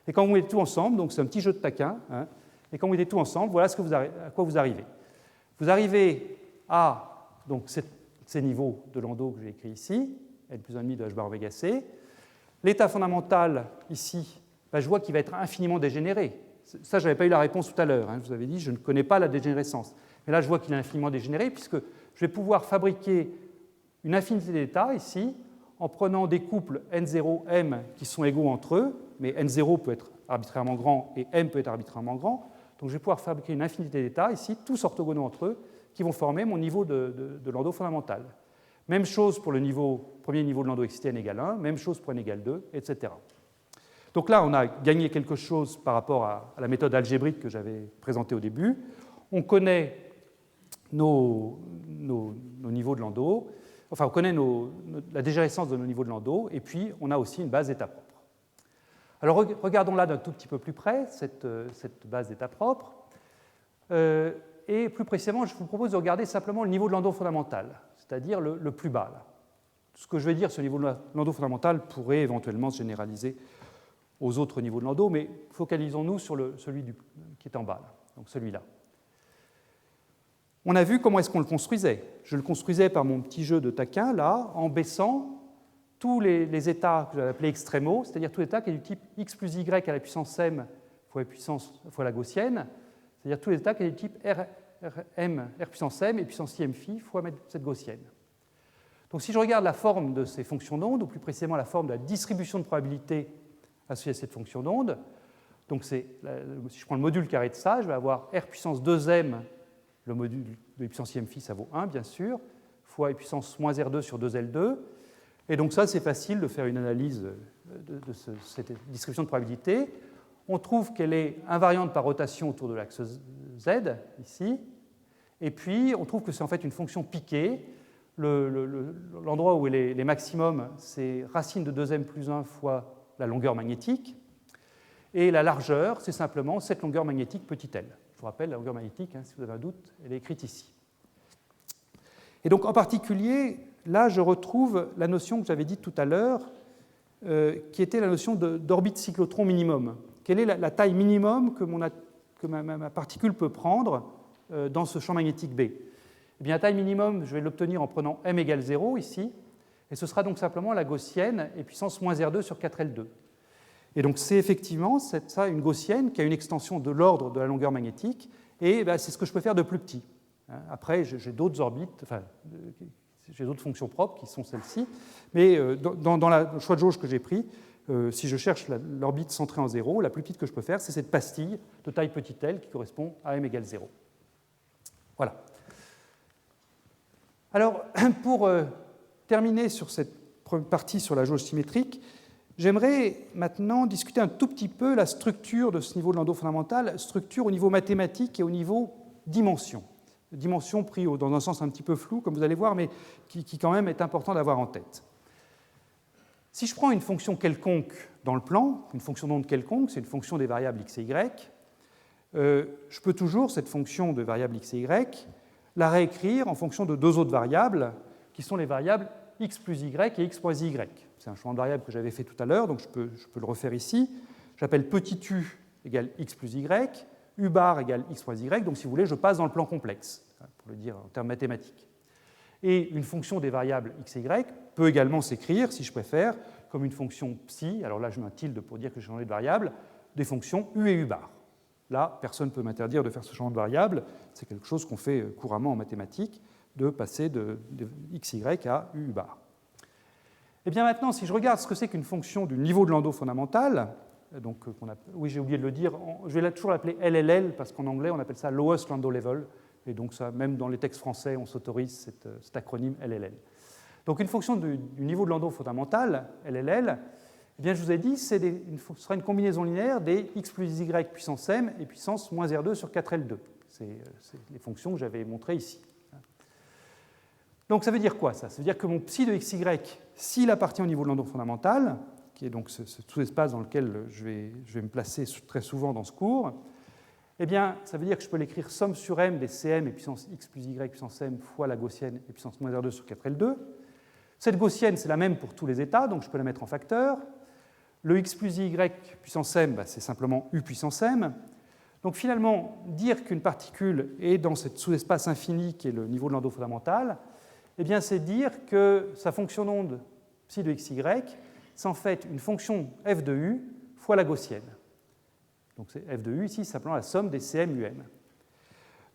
Et quand vous mettez tout ensemble, donc c'est un petit jeu de taquin, hein, et quand vous mettez tout ensemble, voilà à quoi vous arrivez. Vous arrivez à donc, ces niveaux de Landau que j'ai écrits ici, n plus 1,5 de h bar oméga c. L'état fondamental, ici, je vois qu'il va être infiniment dégénéré. Ça, je n'avais pas eu la réponse tout à l'heure. Hein. Je vous avais dit, je ne connais pas la dégénérescence. Mais là, je vois qu'il est infiniment dégénéré, puisque je vais pouvoir fabriquer une infinité d'états ici, en prenant des couples n0, m qui sont égaux entre eux, mais n0 peut être arbitrairement grand et m peut être arbitrairement grand. Donc, je vais pouvoir fabriquer une infinité d'états ici, tous orthogonaux entre eux, qui vont former mon niveau de Landau fondamental. Même chose pour le premier niveau de Landau excité n égale 1, même chose pour n égale 2, etc. Donc là, on a gagné quelque chose par rapport à la méthode algébrique que j'avais présentée au début. On connaît nos niveaux de Landau, enfin on connaît la dégénérescence de nos niveaux de Landau, et puis on a aussi une base d'état propre. Alors regardons là d'un tout petit peu plus près cette base d'état propre. Et plus précisément, je vous propose de regarder simplement le niveau de Landau fondamental. c'est-à-dire le plus bas. Là. Ce que je vais dire sur le niveau de Landau fondamental pourrait éventuellement se généraliser aux autres niveaux de Landau, mais focalisons-nous sur celui qui est en bas, là, donc celui-là. On a vu comment est-ce qu'on le construisait. Je le construisais par mon petit jeu de taquin, là, en baissant tous les états que j'avais appelés extrémaux, c'est-à-dire tous les états qui est du type x plus y à la puissance m fois la gaussienne, c'est-à-dire tous les états qui est du type r puissance m et puissance i m phi fois cette gaussienne. Donc si je regarde la forme de ces fonctions d'onde, ou plus précisément la forme de la distribution de probabilité associée à cette fonction d'onde, donc si je prends le module carré de ça, je vais avoir r puissance 2m, le module de puissance i m phi, ça vaut 1 bien sûr, fois e puissance moins r2 sur 2L2. Et donc ça, c'est facile de faire une analyse de cette distribution de probabilité. On trouve qu'elle est invariante par rotation autour de l'axe Z, ici. Et puis, on trouve que c'est en fait une fonction piquée. L'endroit où elle est les maximums, c'est racine de 2m plus 1 fois la longueur magnétique. Et la largeur, c'est simplement cette longueur magnétique petit l. Je vous rappelle, la longueur magnétique, si vous avez un doute, elle est écrite ici. Et donc, en particulier, là, je retrouve la notion que j'avais dite tout à l'heure, qui était la notion d'orbite cyclotron minimum. Quelle est la taille minimum que ma particule peut prendre dans ce champ magnétique B? Eh bien, la taille minimum, je vais l'obtenir en prenant m égale 0 ici, et ce sera donc simplement la gaussienne et puissance moins R2 sur 4L2. Et donc, c'est effectivement ça, une gaussienne qui a une extension de l'ordre de la longueur magnétique, et c'est ce que je peux faire de plus petit. Après, j'ai d'autres orbites, enfin, j'ai d'autres fonctions propres qui sont celles-ci, mais dans le choix de jauge que j'ai pris, si je cherche l'orbite centrée en 0, la plus petite que je peux faire, c'est cette pastille de taille petit l qui correspond à m égale 0. Voilà. Alors, pour terminer sur cette partie sur la jauge symétrique, j'aimerais maintenant discuter un tout petit peu la structure de ce niveau de Landau fondamental, structure au niveau mathématique et au niveau dimension. Dimension pris dans un sens un petit peu flou, comme vous allez voir, mais qui quand même est important d'avoir en tête. Si je prends une fonction quelconque dans le plan, une fonction d'onde quelconque, c'est une fonction des variables x et y, je peux toujours, cette fonction de variables x et y, la réécrire en fonction de deux autres variables, qui sont les variables x plus y et x moins y. C'est un changement de variable que j'avais fait tout à l'heure, donc je peux le refaire ici. J'appelle petit u égale x plus y, u bar égale x moins y, donc si vous voulez, je passe dans le plan complexe, pour le dire en termes mathématiques. Et une fonction des variables x et y peut également s'écrire, si je préfère, comme une fonction psi, alors là je mets un tilde pour dire que j'ai changé de variable, des fonctions u et u bar. Là, personne ne peut m'interdire de faire ce changement de variable, c'est quelque chose qu'on fait couramment en mathématiques, de passer de xy à u bar. Et bien maintenant, si je regarde ce que c'est qu'une fonction du niveau de Landau fondamental, donc, oui, j'ai oublié de le dire, je vais toujours l'appeler LLL, parce qu'en anglais, on appelle ça Lowest Landau Level, et donc ça, même dans les textes français, on s'autorise cet acronyme LLL. Donc une fonction du niveau de Landau fondamental, LLL, eh bien, je vous ai dit, ce sera une combinaison linéaire des x plus y puissance m et puissance moins R2 sur 4L2. C'est les fonctions que j'avais montrées ici. Donc ça veut dire quoi, ça? Ça veut dire que mon psi de xy, s'il appartient au niveau de Landau fondamental, qui est donc ce sous-espace dans lequel je vais me placer très souvent dans ce cours, eh bien, ça veut dire que je peux l'écrire somme sur m des cm et puissance x plus y puissance m fois la gaussienne et puissance moins R2 sur 4L2. Cette gaussienne, c'est la même pour tous les états, donc je peux la mettre en facteur. Le x plus y puissance m, c'est simplement u puissance m. Donc finalement, dire qu'une particule est dans ce sous-espace infini qui est le niveau de Landau fondamental, eh bien, c'est dire que sa fonction d'onde psi de xy, c'est en fait une fonction f de u fois la gaussienne. Donc f de u ici, c'est simplement la somme des cm um.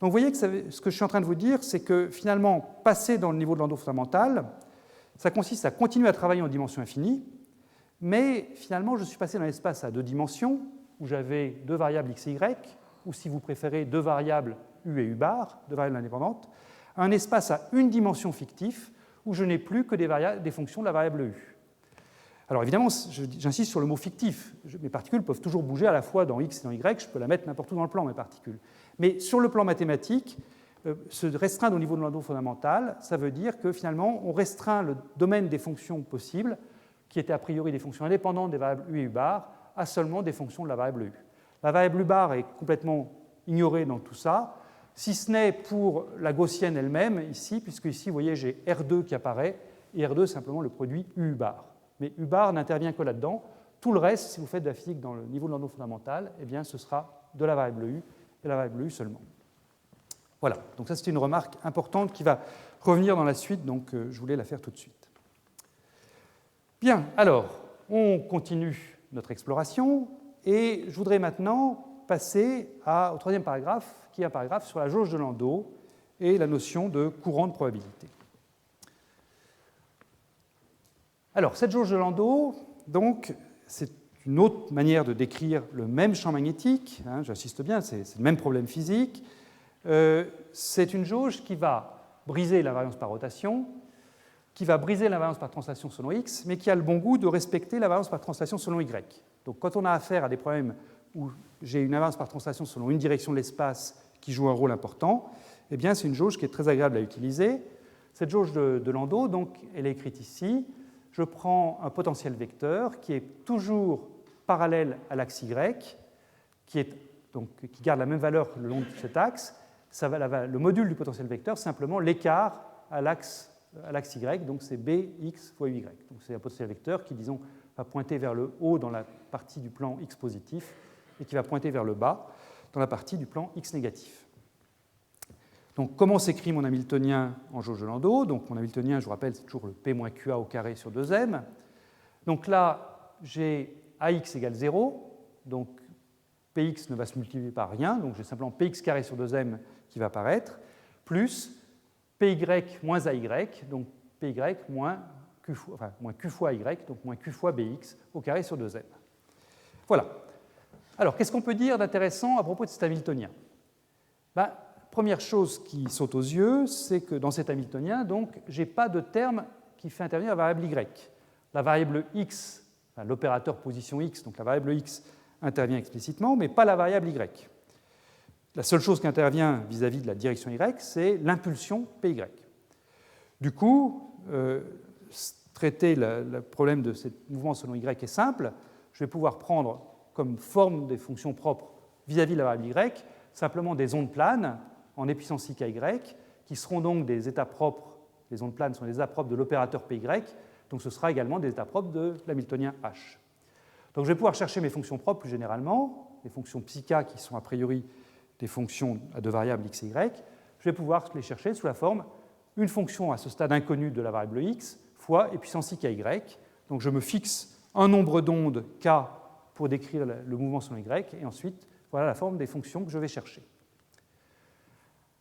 Donc vous voyez que ce que je suis en train de vous dire, c'est que finalement, passer dans le niveau de Landau fondamental, ça consiste à continuer à travailler en dimension infinie, mais finalement, je suis passé dans l'espace à deux dimensions, où j'avais deux variables x et y, ou si vous préférez, deux variables u et u bar, deux variables indépendantes, à un espace à une dimension fictif, où je n'ai plus que des fonctions de la variable u. Alors évidemment, j'insiste sur le mot fictif. Mes particules peuvent toujours bouger à la fois dans x et dans y, je peux la mettre n'importe où dans le plan, mes particules. Mais sur le plan mathématique, se restreindre au niveau de Landau fondamental, ça veut dire que finalement, on restreint le domaine des fonctions possibles, qui étaient a priori des fonctions indépendantes des variables u et u bar, à seulement des fonctions de la variable u. La variable u bar est complètement ignorée dans tout ça. si ce n'est pour la gaussienne elle-même, ici, puisque ici, vous voyez, j'ai R2 qui apparaît, et R2, c'est simplement le produit U bar. Mais U bar n'intervient que là-dedans. Tout le reste, si vous faites de la physique dans le niveau de Landau fondamental, eh bien, ce sera de la variable U, et la variable U seulement. Voilà, donc ça, c'est une remarque importante qui va revenir dans la suite, donc je voulais la faire tout de suite. Bien, alors, on continue notre exploration, et je voudrais maintenant passer au troisième paragraphe, qui est un paragraphe sur la jauge de Landau et la notion de courant de probabilité. Alors, cette jauge de Landau, donc, c'est une autre manière de décrire le même champ magnétique, hein, j'insiste bien, c'est le même problème physique. C'est une jauge qui va briser l'invariance par rotation, qui va briser l'invariance par translation selon x, mais qui a le bon goût de respecter l'invariance par translation selon y. Donc, quand on a affaire à des problèmes où j'ai une invariance par translation selon une direction de l'espace qui joue un rôle important, eh bien, c'est une jauge qui est très agréable à utiliser. Cette jauge de Landau, donc, elle est écrite ici. Je prends un potentiel vecteur qui est toujours parallèle à l'axe y, qui garde la même valeur le long de cet axe. Le module du potentiel vecteur, c'est simplement l'écart à l'axe y, donc c'est bx fois uy. Donc c'est un potentiel vecteur qui, disons, va pointer vers le haut dans la partie du plan x positif et qui va pointer vers le bas dans la partie du plan x négatif. Donc, comment s'écrit mon Hamiltonien en jauge de Landau? Donc, mon Hamiltonien, je vous rappelle, c'est toujours le P-QA au carré sur 2m. Donc là, j'ai AX égale 0, donc Px ne va se multiplier par rien, donc j'ai simplement Px carré sur 2m qui va apparaître, plus Py moins AY, donc Py moins Q fois Y, donc moins Q fois Bx au carré sur 2m. Voilà. Alors, qu'est-ce qu'on peut dire d'intéressant à propos de cet Hamiltonien? Première chose qui saute aux yeux, c'est que dans cet Hamiltonien, donc, je n'ai pas de terme qui fait intervenir la variable y. La variable x, enfin, l'opérateur position x, donc la variable x intervient explicitement, mais pas la variable y. La seule chose qui intervient vis-à-vis de la direction y, c'est l'impulsion py. Du coup, traiter le problème de ce mouvement selon y est simple. Je vais pouvoir prendre comme forme des fonctions propres vis-à-vis de la variable y simplement des ondes planes en épuissance ky, qui seront donc des états propres, les ondes planes sont des états propres de l'opérateur py, donc ce sera également des états propres de l'hamiltonien h. Donc je vais pouvoir chercher mes fonctions propres plus généralement, les fonctions psi-k qui sont a priori des fonctions à deux variables x et y, je vais pouvoir les chercher sous la forme une fonction à ce stade inconnu de la variable x fois épuissance ky. Donc je me fixe un nombre d'ondes k pour décrire le mouvement selon y, et ensuite voilà la forme des fonctions que je vais chercher.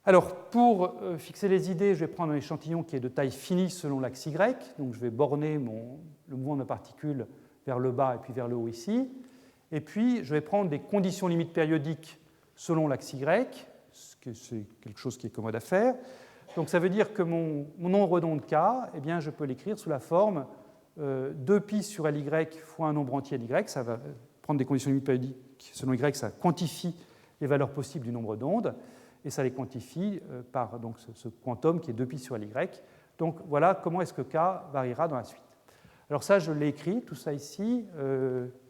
Alors, pour fixer les idées, je vais prendre un échantillon qui est de taille finie selon l'axe y. Donc, je vais borner le mouvement de ma particule vers le bas et puis vers le haut ici. Et puis, je vais prendre des conditions limites périodiques selon l'axe y, c'est quelque chose qui est commode à faire. Donc, ça veut dire que mon nombre d'ondes k, eh bien, je peux l'écrire sous la forme 2π sur Ly fois un nombre entier d'y. Ça va prendre des conditions limites périodiques selon y, ça quantifie les valeurs possibles du nombre d'ondes. Et ça les quantifie par donc, ce quantum qui est 2π sur Ly. Donc voilà comment est-ce que k variera dans la suite. Alors ça, je l'ai écrit, tout ça ici.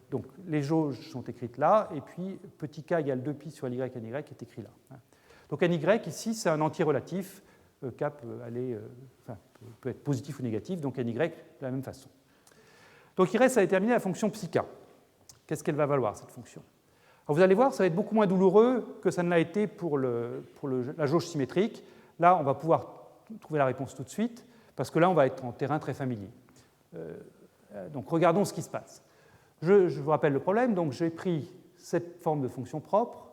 Donc les jauges sont écrites là, et puis petit k égale 2π sur Ly ny est écrit là. Donc ny ici, c'est un entier relatif. K peut être positif ou négatif, donc ny de la même façon. Donc il reste à déterminer la fonction psi-k. Qu'est-ce qu'elle va valoir, cette fonction? Alors vous allez voir, ça va être beaucoup moins douloureux que ça ne l'a été pour la jauge symétrique. Là, on va pouvoir trouver la réponse tout de suite, parce que là, on va être en terrain très familier. Donc regardons ce qui se passe. Je vous rappelle le problème. Donc j'ai pris cette forme de fonction propre,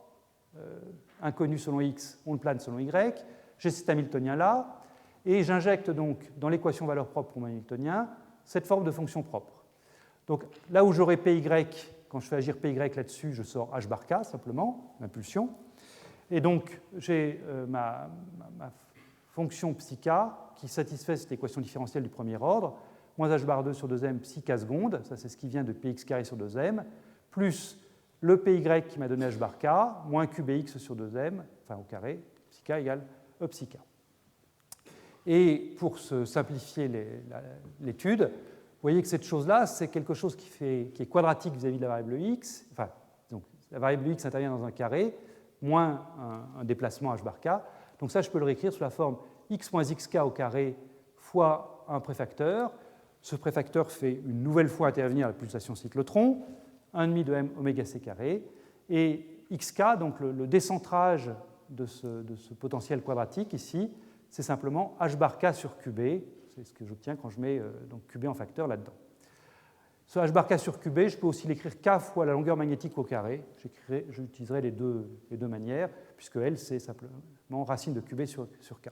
inconnue selon x, onde plane selon y. J'ai cet Hamiltonien-là, et j'injecte donc dans l'équation valeur propre pour mon Hamiltonien cette forme de fonction propre. Donc là où j'aurai py, quand je fais agir py là-dessus, je sors h bar k, simplement, l'impulsion. Et donc, j'ai ma fonction psi-k qui satisfait cette équation différentielle du premier ordre, moins h bar 2 sur 2m psi-k seconde, ça c'est ce qui vient de px carré sur 2m, plus le py qui m'a donné h bar k, moins qbx sur 2m, enfin au carré, psi-k égale e psi-k. Et pour se simplifier l'étude, vous voyez que cette chose-là, c'est quelque chose qui est quadratique vis-à-vis de la variable x. Enfin, donc, la variable x intervient dans un carré, moins un déplacement h bar k. Donc ça, je peux le réécrire sous la forme x moins xk au carré fois un préfacteur. Ce préfacteur fait une nouvelle fois intervenir la pulsation cyclotron, 1,5 de m oméga c carré, et xk, donc le décentrage de ce potentiel quadratique ici, c'est simplement h bar k sur qb, c'est ce que j'obtiens quand je mets donc qb en facteur là-dedans. Ce h bar k sur qb, je peux aussi l'écrire k fois la longueur magnétique au carré. J'utiliserai les deux manières, puisque L, c'est simplement racine de qb sur k.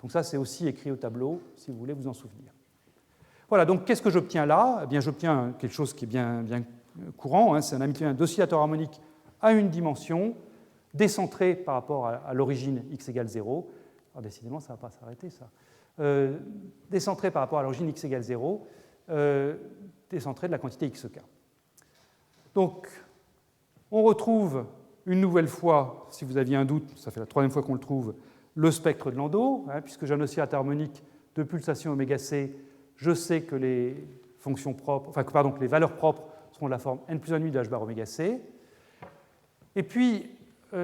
Donc ça, c'est aussi écrit au tableau, si vous voulez vous en souvenir. Voilà, donc qu'est-ce que j'obtiens là? Eh bien, j'obtiens quelque chose qui est bien courant, hein, c'est un Hamiltonien d'oscillateur harmonique à une dimension, décentré par rapport à l'origine x égale 0. Alors, décidément, ça ne va pas s'arrêter, ça. Décentré par rapport à l'origine x égale 0, décentré de la quantité xk. Donc, on retrouve une nouvelle fois, si vous aviez un doute, ça fait la troisième fois qu'on le trouve, le spectre de Landau, hein, puisque j'ai un oscillateur harmonique de pulsation oméga c, je sais que les fonctions propres, que les valeurs propres seront de la forme n plus 1,5 de h bar oméga c. Et puis,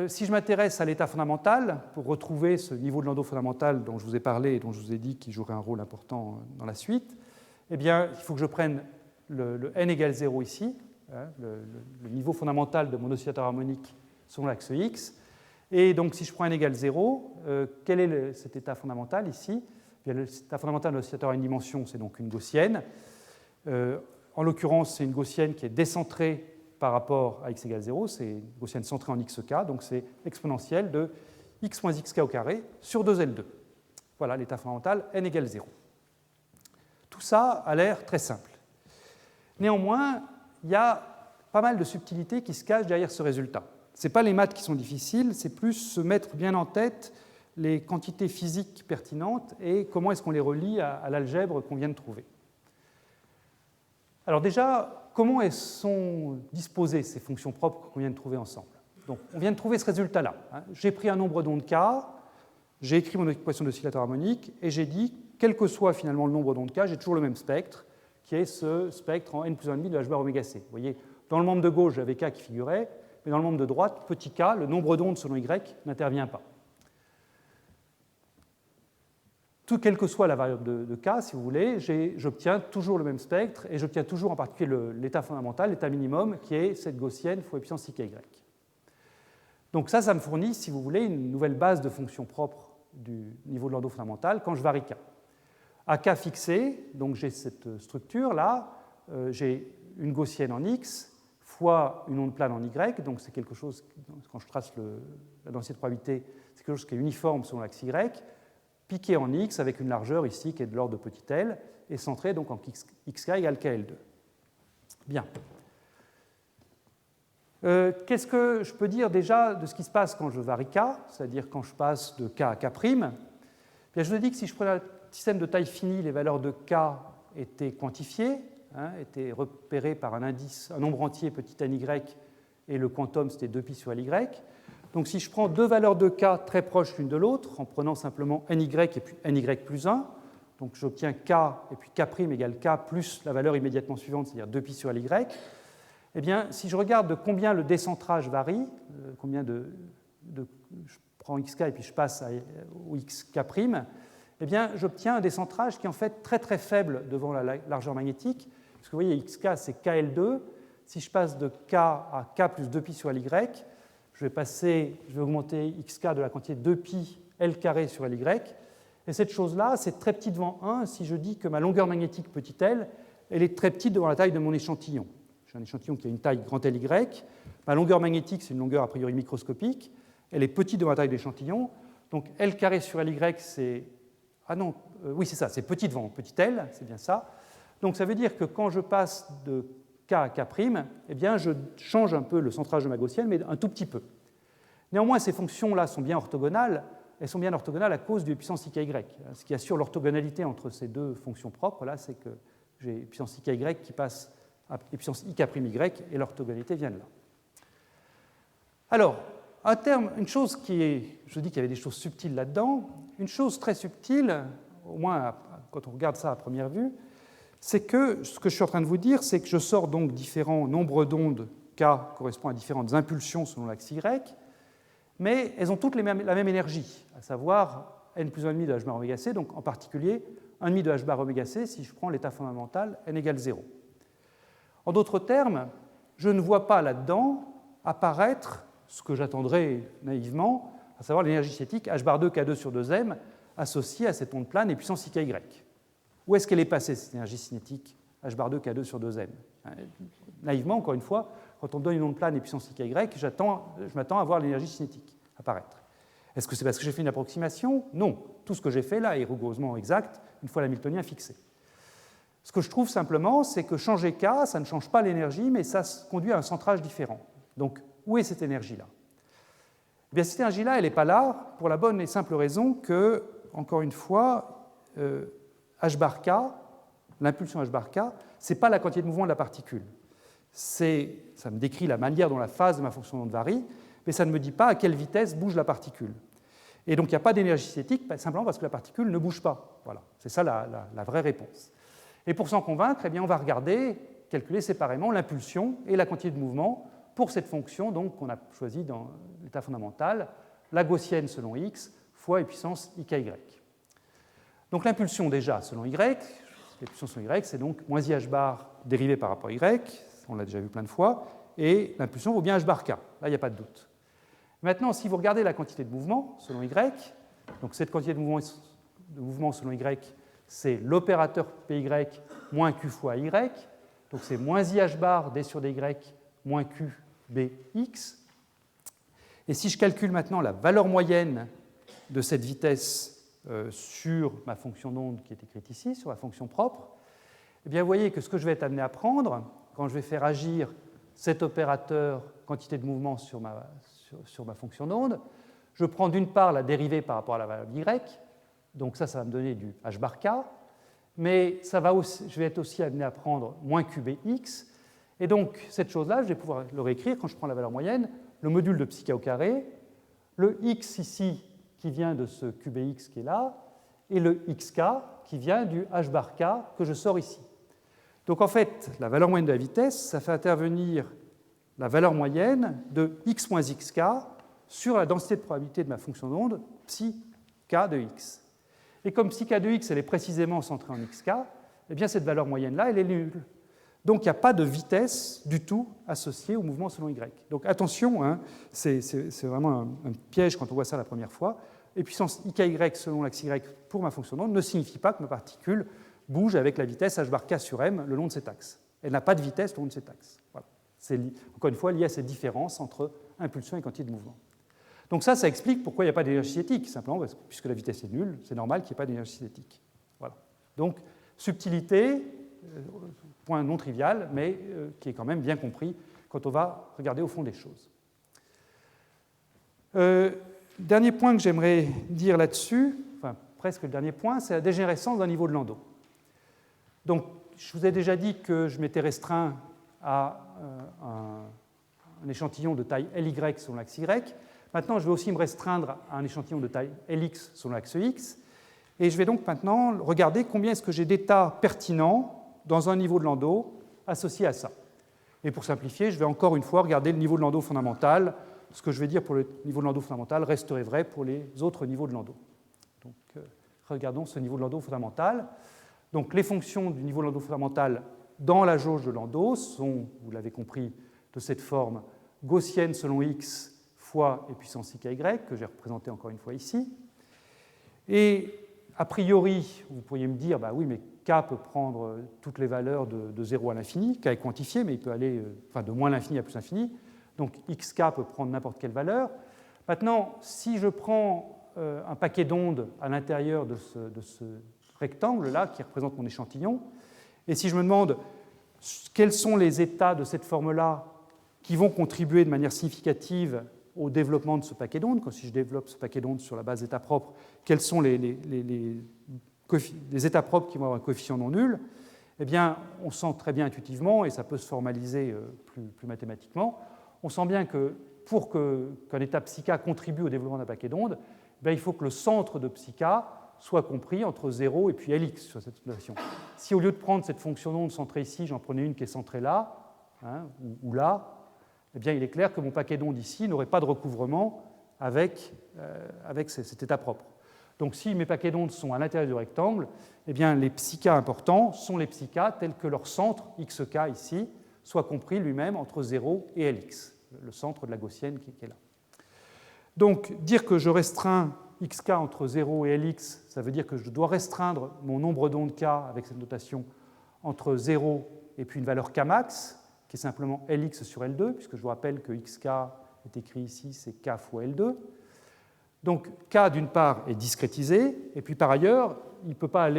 si je m'intéresse à l'état fondamental, pour retrouver ce niveau de Landau fondamental dont je vous ai parlé et dont je vous ai dit qu'il jouerait un rôle important dans la suite, eh bien, il faut que je prenne le n égale 0 ici, hein, le niveau fondamental de mon oscillateur harmonique selon l'axe x. Et donc, si je prends n égale 0, quel est cet état fondamental ici? Eh bien, l'état fondamental de l'oscillateur à une dimension, c'est donc une gaussienne. En l'occurrence, c'est une gaussienne qui est décentrée par rapport à x égale 0, c'est une gaussienne centrée en xk, donc c'est exponentielle de x moins xk au carré sur 2L2. Voilà l'état fondamental n égale 0. Tout ça a l'air très simple. Néanmoins, il y a pas mal de subtilités qui se cachent derrière ce résultat. Ce n'est pas les maths qui sont difficiles, c'est plus se mettre bien en tête les quantités physiques pertinentes et comment est-ce qu'on les relie à l'algèbre qu'on vient de trouver. Alors déjà, comment sont disposées ces fonctions propres qu'on vient de trouver ensemble? Donc, on vient de trouver ce résultat-là. J'ai pris un nombre d'ondes k, j'ai écrit mon équation d'oscillateur harmonique et j'ai dit, quel que soit finalement le nombre d'ondes k, j'ai toujours le même spectre, qui est ce spectre en n plus 1,5 de h bar oméga c. Vous voyez, dans le membre de gauche, j'avais k qui figurait, mais dans le membre de droite, petit k, le nombre d'ondes selon y n'intervient pas. Tout quelle que soit la variable de k, si vous voulez, j'obtiens toujours le même spectre et j'obtiens toujours en particulier l'état fondamental, l'état minimum, qui est cette gaussienne fois puissance ik. Donc ça me fournit, si vous voulez, une nouvelle base de fonctions propres du niveau de Landau fondamental quand je varie k. À k fixé, donc j'ai cette structure-là, j'ai une gaussienne en x fois une onde plane en y, donc c'est quelque chose, quand je trace la densité de probabilité, c'est quelque chose qui est uniforme selon l'axe y, piqué en x avec une largeur ici qui est de l'ordre de petit l et centré donc en xk égale kl2. Bien. Qu'est-ce que je peux dire déjà de ce qui se passe quand je varie k, c'est-à-dire quand je passe de k à k'? Bien, je vous ai dit que si je prenais un système de taille finie, les valeurs de k étaient quantifiées, étaient repérées par un indice, un nombre entier petit ny, et le quantum c'était 2π sur ly. Donc si je prends deux valeurs de k très proches l'une de l'autre, en prenant simplement ny et puis ny plus 1, donc j'obtiens k et puis k' égale k plus la valeur immédiatement suivante, c'est-à-dire 2π sur ly, eh bien, si je regarde de combien le décentrage varie, combien je prends xk et puis je passe au xk', eh bien, j'obtiens un décentrage qui est en fait très très faible devant la largeur magnétique, parce que vous voyez, xk c'est kl2, si je passe de k à k plus 2π sur ly, je vais augmenter xk de la quantité 2π l carré sur ly, et cette chose-là, c'est très petit devant 1 si je dis que ma longueur magnétique petit l, elle est très petite devant la taille de mon échantillon. J'ai un échantillon qui a une taille grand Ly, ma longueur magnétique, c'est une longueur a priori microscopique, elle est petite devant la taille de l'échantillon, donc L carré sur Ly, c'est... Ah non, oui c'est ça, c'est petit devant petit l, c'est bien ça. Donc ça veut dire que quand je passe de k à k', eh bien je change un peu le centrage de ma gaussienne, mais un tout petit peu. Néanmoins, ces fonctions-là sont bien orthogonales, elles sont bien orthogonales à cause du puissance ik. Ce qui assure l'orthogonalité entre ces deux fonctions propres, là, c'est que j'ai puissance ik qui passe à puissance ik', et l'orthogonalité vient de là. Alors, une chose qui est, je dis qu'il y avait des choses subtiles là-dedans, une chose très subtile, au moins quand on regarde ça à première vue, c'est que ce que je suis en train de vous dire, c'est que je sors donc différents nombres d'ondes k correspond à différentes impulsions selon l'axe y, mais elles ont toutes la même énergie, à savoir n plus 1,5 de h bar oméga c, donc en particulier 1,5 de h bar oméga c si je prends l'état fondamental n égale 0. En d'autres termes, je ne vois pas là-dedans apparaître ce que j'attendrais naïvement, à savoir l'énergie cinétique h bar 2 k2 sur 2m associée à cette onde plane et puissance IKY. Où est-ce qu'elle est passée, cette énergie cinétique h bar 2 k2 sur 2m? Naïvement, encore une fois, quand on me donne une onde plane et puissance IKY, je m'attends à voir l'énergie cinétique apparaître. Est-ce que c'est parce que j'ai fait une approximation? Non. Tout ce que j'ai fait là est rigoureusement exact, une fois l'hamiltonien fixé. Ce que je trouve simplement, c'est que changer K, ça ne change pas l'énergie, mais ça conduit à un centrage différent. Donc, où est cette énergie-là? Eh bien, cette énergie-là, elle n'est pas là pour la bonne et simple raison que, encore une fois, h bar k, l'impulsion h bar k, ce n'est pas la quantité de mouvement de la particule. Ça me décrit la manière dont la phase de ma fonction d'onde varie, mais ça ne me dit pas à quelle vitesse bouge la particule. Et donc, il n'y a pas d'énergie cinétique, simplement parce que la particule ne bouge pas. Voilà, c'est ça la vraie réponse. Et pour s'en convaincre, eh bien, on va regarder, calculer séparément l'impulsion et la quantité de mouvement pour cette fonction qu'on a choisie dans l'état fondamental, la gaussienne selon x fois e puissance IKY. Donc l'impulsion déjà selon y, l'impulsion selon y, c'est donc moins IH bar dérivé par rapport à y, on l'a déjà vu plein de fois, et l'impulsion vaut bien h bar k, là il n'y a pas de doute. Maintenant, si vous regardez la quantité de mouvement selon y, donc cette quantité de mouvement selon y, c'est l'opérateur py moins q fois y, donc c'est moins IH bar d sur dy moins q bx. Et si je calcule maintenant la valeur moyenne de cette vitesse sur ma fonction d'onde qui est écrite ici, sur la fonction propre, eh bien vous voyez que ce que je vais être amené à prendre, quand je vais faire agir cet opérateur quantité de mouvement sur ma fonction d'onde, je prends d'une part la dérivée par rapport à la valeur y, donc ça va me donner du h bar k, mais je vais être aussi amené à prendre moins qbx, et donc cette chose-là, je vais pouvoir le réécrire quand je prends la valeur moyenne, le module de psi k au carré, le x ici qui vient de ce qbx qui est là, et le xk qui vient du h bar k que je sors ici. Donc en fait, la valeur moyenne de la vitesse, ça fait intervenir la valeur moyenne de x moins xk sur la densité de probabilité de ma fonction d'onde, psi k de x. Et comme psi k de x, elle est précisément centrée en xk, eh bien cette valeur moyenne-là, elle est nulle. Donc il n'y a pas de vitesse du tout associée au mouvement selon y. Donc attention, hein, c'est vraiment un piège quand on voit ça la première fois. Et puissance IKY selon l'axe y pour ma fonction d'onde ne signifie pas que ma particule bouge avec la vitesse h bar k sur m le long de cet axe. Elle n'a pas de vitesse le long de cet axe. Voilà. C'est encore une fois lié à cette différence entre impulsion et quantité de mouvement. Donc ça explique pourquoi il n'y a pas d'énergie cinétique, simplement parce que, puisque la vitesse est nulle, c'est normal qu'il n'y ait pas d'énergie cinétique. Voilà. Donc subtilité, point non trivial, mais qui est quand même bien compris quand on va regarder au fond des choses. Dernier point que j'aimerais dire là-dessus, enfin presque le dernier point, c'est la dégénérescence d'un niveau de Landau. Donc je vous ai déjà dit que je m'étais restreint à un échantillon de taille Ly selon l'axe Y. Maintenant, je vais aussi me restreindre à un échantillon de taille Lx selon l'axe X. Et je vais donc maintenant regarder combien est-ce que j'ai d'états pertinents dans un niveau de Landau associé à ça. Et pour simplifier, je vais encore une fois regarder le niveau de Landau fondamental. Ce que je vais dire pour le niveau de Landau fondamental resterait vrai pour les autres niveaux de Landau. Donc, regardons ce niveau de Landau fondamental. Donc, les fonctions du niveau de Landau fondamental dans la jauge de Landau sont, vous l'avez compris, de cette forme gaussienne selon x fois e puissance IKY, que j'ai représenté encore une fois ici. Et a priori, vous pourriez me dire, bah oui, mais K peut prendre toutes les valeurs de 0 à l'infini. K est quantifié, mais il peut aller de moins l'infini à plus l'infini. Donc xk peut prendre n'importe quelle valeur. Maintenant, si je prends un paquet d'ondes à l'intérieur de ce rectangle-là, qui représente mon échantillon, et si je me demande quels sont les états de cette forme-là qui vont contribuer de manière significative au développement de ce paquet d'ondes, si je développe ce paquet d'ondes sur la base d'états propres, quels sont les états propres qui vont avoir un coefficient non nul, eh bien, on sent très bien intuitivement, et ça peut se formaliser plus mathématiquement, on sent bien que pour qu'un état psi k contribue au développement d'un paquet d'ondes, il faut que le centre de psi k soit compris entre 0 et puis Lx sur cette notation. Si au lieu de prendre cette fonction d'onde centrée ici, j'en prenais une qui est centrée là, ou là, eh bien, il est clair que mon paquet d'ondes ici n'aurait pas de recouvrement avec cet état propre. Donc si mes paquets d'ondes sont à l'intérieur du rectangle, eh bien, les psi-k importants sont les psi-k tels que leur centre, xk ici, soit compris lui-même entre 0 et Lx, le centre de la gaussienne qui est là. Donc dire que je restreins xk entre 0 et Lx, ça veut dire que je dois restreindre mon nombre d'ondes k avec cette notation entre 0 et puis une valeur k max, qui est simplement Lx sur L2, puisque je vous rappelle que xk est écrit ici, c'est k fois L2. Donc k, d'une part, est discrétisé, et puis par ailleurs, il ne peut pas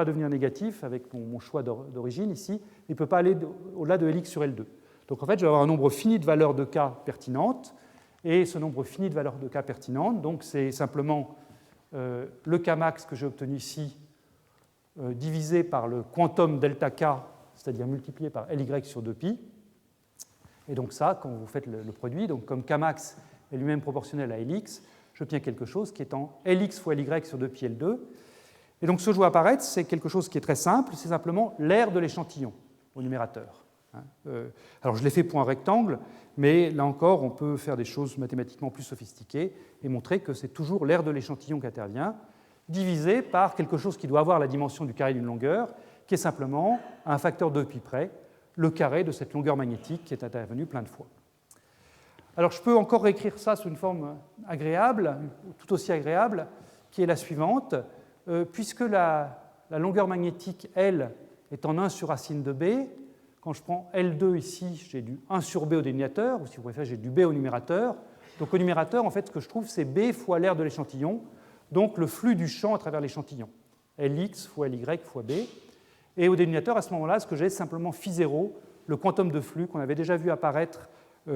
devenir négatif avec mon choix d'origine ici, il ne peut pas aller au-delà de Lx sur L2. Donc en fait, je vais avoir un nombre fini de valeurs de k pertinentes, et ce nombre fini de valeurs de k pertinentes, donc c'est simplement le k max que j'ai obtenu ici, divisé par le quantum delta k, c'est-à-dire multiplié par Ly sur 2pi. Et donc ça, quand vous faites le produit, donc comme k max est lui-même proportionnel à Lx, j'obtiens quelque chose qui est en Lx fois Ly sur 2pi L2. Et donc ce que je vois apparaître, c'est quelque chose qui est très simple, c'est simplement l'aire de l'échantillon au numérateur. Alors je l'ai fait pour un rectangle, mais là encore, on peut faire des choses mathématiquement plus sophistiquées et montrer que c'est toujours l'aire de l'échantillon qui intervient, divisé par quelque chose qui doit avoir la dimension du carré d'une longueur, qui est simplement, à un facteur 2pi près, le carré de cette longueur magnétique qui est intervenue plein de fois. Alors je peux encore réécrire ça sous une forme agréable, tout aussi agréable, qui est la suivante. Puisque la longueur magnétique L est en 1 sur racine de B, quand je prends L2 ici, j'ai du 1 sur B au dénominateur, ou si vous préférez, j'ai du B au numérateur. Donc au numérateur, en fait, ce que je trouve, c'est B fois l'aire de l'échantillon, donc le flux du champ à travers l'échantillon. Lx fois Ly fois B. Et au dénominateur, à ce moment-là, ce que j'ai, c'est simplement φ0, le quantum de flux qu'on avait déjà vu apparaître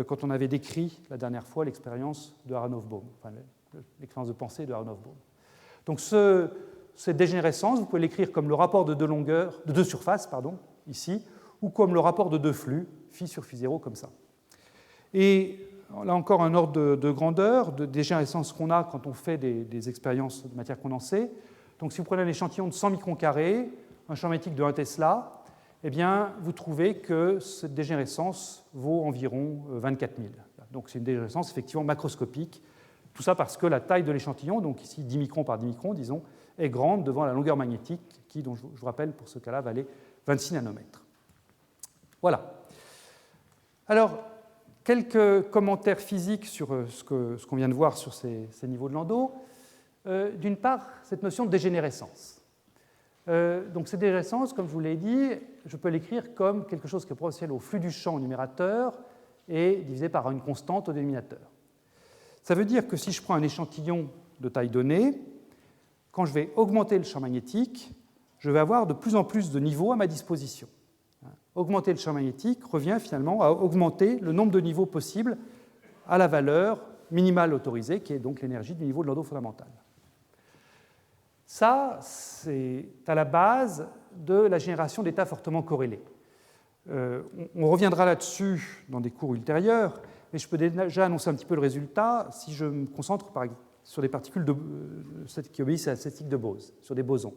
quand on avait décrit la dernière fois l'expérience de Aharonov-Bohm, enfin, l'expérience de pensée de Aharonov-Bohm. Donc cette dégénérescence, vous pouvez l'écrire comme le rapport de deux surfaces, ici, ou comme le rapport de deux flux, phi sur phi0, comme ça. Et là encore, un ordre de grandeur, de dégénérescence qu'on a quand on fait des expériences de matière condensée. Donc si vous prenez un échantillon de 100 microns carrés, un champ magnétique de 1 Tesla, eh bien, vous trouvez que cette dégénérescence vaut environ 24 000. Donc c'est une dégénérescence effectivement macroscopique. Tout ça parce que la taille de l'échantillon, donc ici 10 microns par 10 microns, disons, est grande devant la longueur magnétique qui, dont je vous rappelle, pour ce cas-là, valait 26 nanomètres. Voilà. Alors, quelques commentaires physiques sur ce qu'on vient de voir sur ces niveaux de Landau. D'une part, cette notion de dégénérescence. Donc cette dégénérescence, comme je vous l'ai dit, je peux l'écrire comme quelque chose qui est proportionnel au flux du champ au numérateur et divisé par une constante au dénominateur. Ça veut dire que si je prends un échantillon de taille donnée, quand je vais augmenter le champ magnétique, je vais avoir de plus en plus de niveaux à ma disposition. Augmenter le champ magnétique revient finalement à augmenter le nombre de niveaux possibles à la valeur minimale autorisée, qui est donc l'énergie du niveau de Landau fondamental. Ça, c'est à la base de la génération d'états fortement corrélés. On reviendra là-dessus dans des cours ultérieurs, mais je peux déjà annoncer un petit peu le résultat si je me concentre sur des particules qui obéissent à la statistique de Bose, sur des bosons.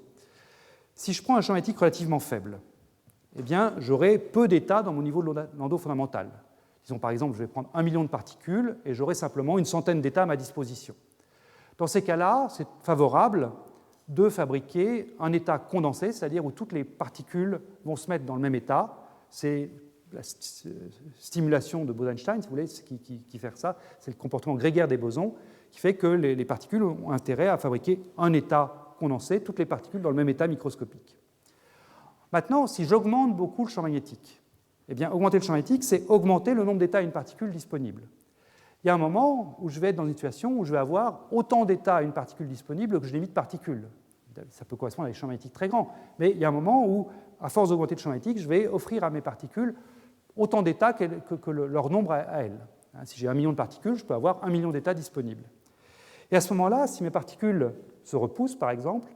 Si je prends un champ magnétique relativement faible, eh bien, j'aurai peu d'états dans mon niveau de Landau fondamental. Disons par exemple, je vais prendre 1 million de particules et j'aurai simplement une centaine d'états à ma disposition. Dans ces cas-là, c'est favorable de fabriquer un état condensé, c'est-à-dire où toutes les particules vont se mettre dans le même état. C'est la stimulation de Bose-Einstein, si vous voulez, qui fait ça. C'est le comportement grégaire des bosons qui fait que les particules ont intérêt à fabriquer un état condensé, toutes les particules dans le même état microscopique. Maintenant, si j'augmente beaucoup le champ magnétique, eh bien, augmenter le champ magnétique, c'est augmenter le nombre d'états à une particule disponible. Il y a un moment où je vais être dans une situation où je vais avoir autant d'états à une particule disponible que je n'ai mis de particules. Ça peut correspondre à des champs magnétiques très grands, mais il y a un moment où, à force d'augmenter le champ magnétique, je vais offrir à mes particules autant d'états que leur nombre à elles. Si j'ai 1 million de particules, je peux avoir 1 million d'états disponibles. Et à ce moment-là, si mes particules se repoussent, par exemple,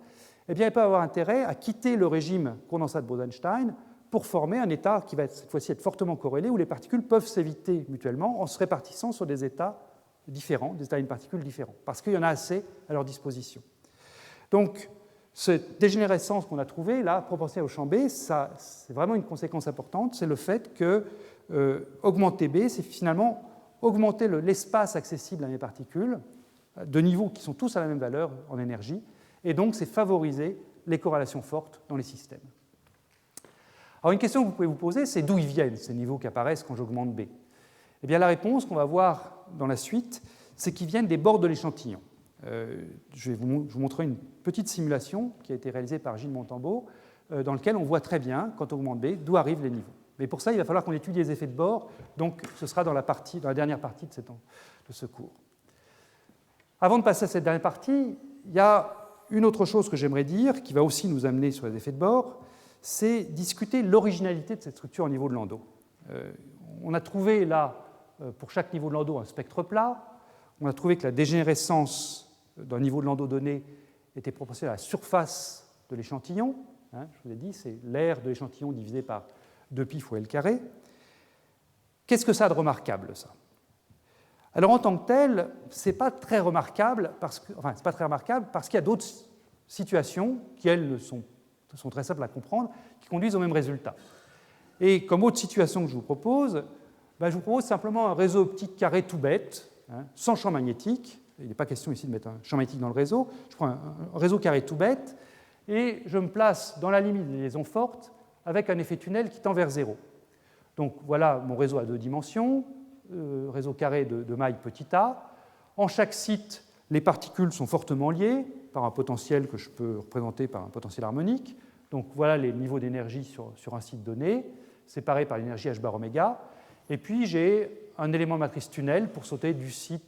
eh bien, elles peuvent avoir intérêt à quitter le régime condensat de Bose-Einstein pour former un état qui va cette fois-ci être fortement corrélé, où les particules peuvent s'éviter mutuellement en se répartissant sur des états différents, des états d'une particule différents, parce qu'il y en a assez à leur disposition. Donc, cette dégénérescence qu'on a trouvée, là, proportionnelle au champ B, c'est vraiment une conséquence importante, c'est le fait que augmenter B, c'est finalement augmenter l'espace accessible à mes particules, de niveaux qui sont tous à la même valeur en énergie, et donc c'est favoriser les corrélations fortes dans les systèmes. Alors une question que vous pouvez vous poser, c'est d'où ils viennent ces niveaux qui apparaissent quand j'augmente B? Eh bien la réponse qu'on va voir dans la suite, c'est qu'ils viennent des bords de l'échantillon. Je vais vous montrer une petite simulation qui a été réalisée par Gilles Montambeau, dans laquelle on voit très bien, quand on augmente B, d'où arrivent les niveaux. Mais pour ça, il va falloir qu'on étudie les effets de bord, donc ce sera dans la dernière partie de ce cours. Avant de passer à cette dernière partie, il y a une autre chose que j'aimerais dire, qui va aussi nous amener sur les effets de bord, c'est discuter l'originalité de cette structure au niveau de Landau. On a trouvé là, pour chaque niveau de Landau, un spectre plat. On a trouvé que la dégénérescence d'un niveau de Landau donné était proportionnelle à la surface de l'échantillon. Je vous ai dit, c'est l'aire de l'échantillon divisé par 2π fois L carré. Qu'est-ce que ça a de remarquable, ça? Alors en tant que tel, ce n'est pas très remarquable parce qu'il y a d'autres situations qui, elles, sont très simples à comprendre, qui conduisent au même résultat. Et comme autre situation que je vous propose simplement un réseau optique carré tout bête, sans champ magnétique. Il n'est pas question ici de mettre un champ magnétique dans le réseau. Je prends un réseau carré tout bête et je me place dans la limite des liaisons fortes avec un effet tunnel qui tend vers 0. Donc voilà mon réseau à 2 dimensions, réseau carré de maille petit a. En chaque site, les particules sont fortement liées par un potentiel que je peux représenter par un potentiel harmonique. Donc voilà les niveaux d'énergie sur un site donné, séparés par l'énergie h bar oméga. Et puis j'ai un élément de matrice tunnel pour sauter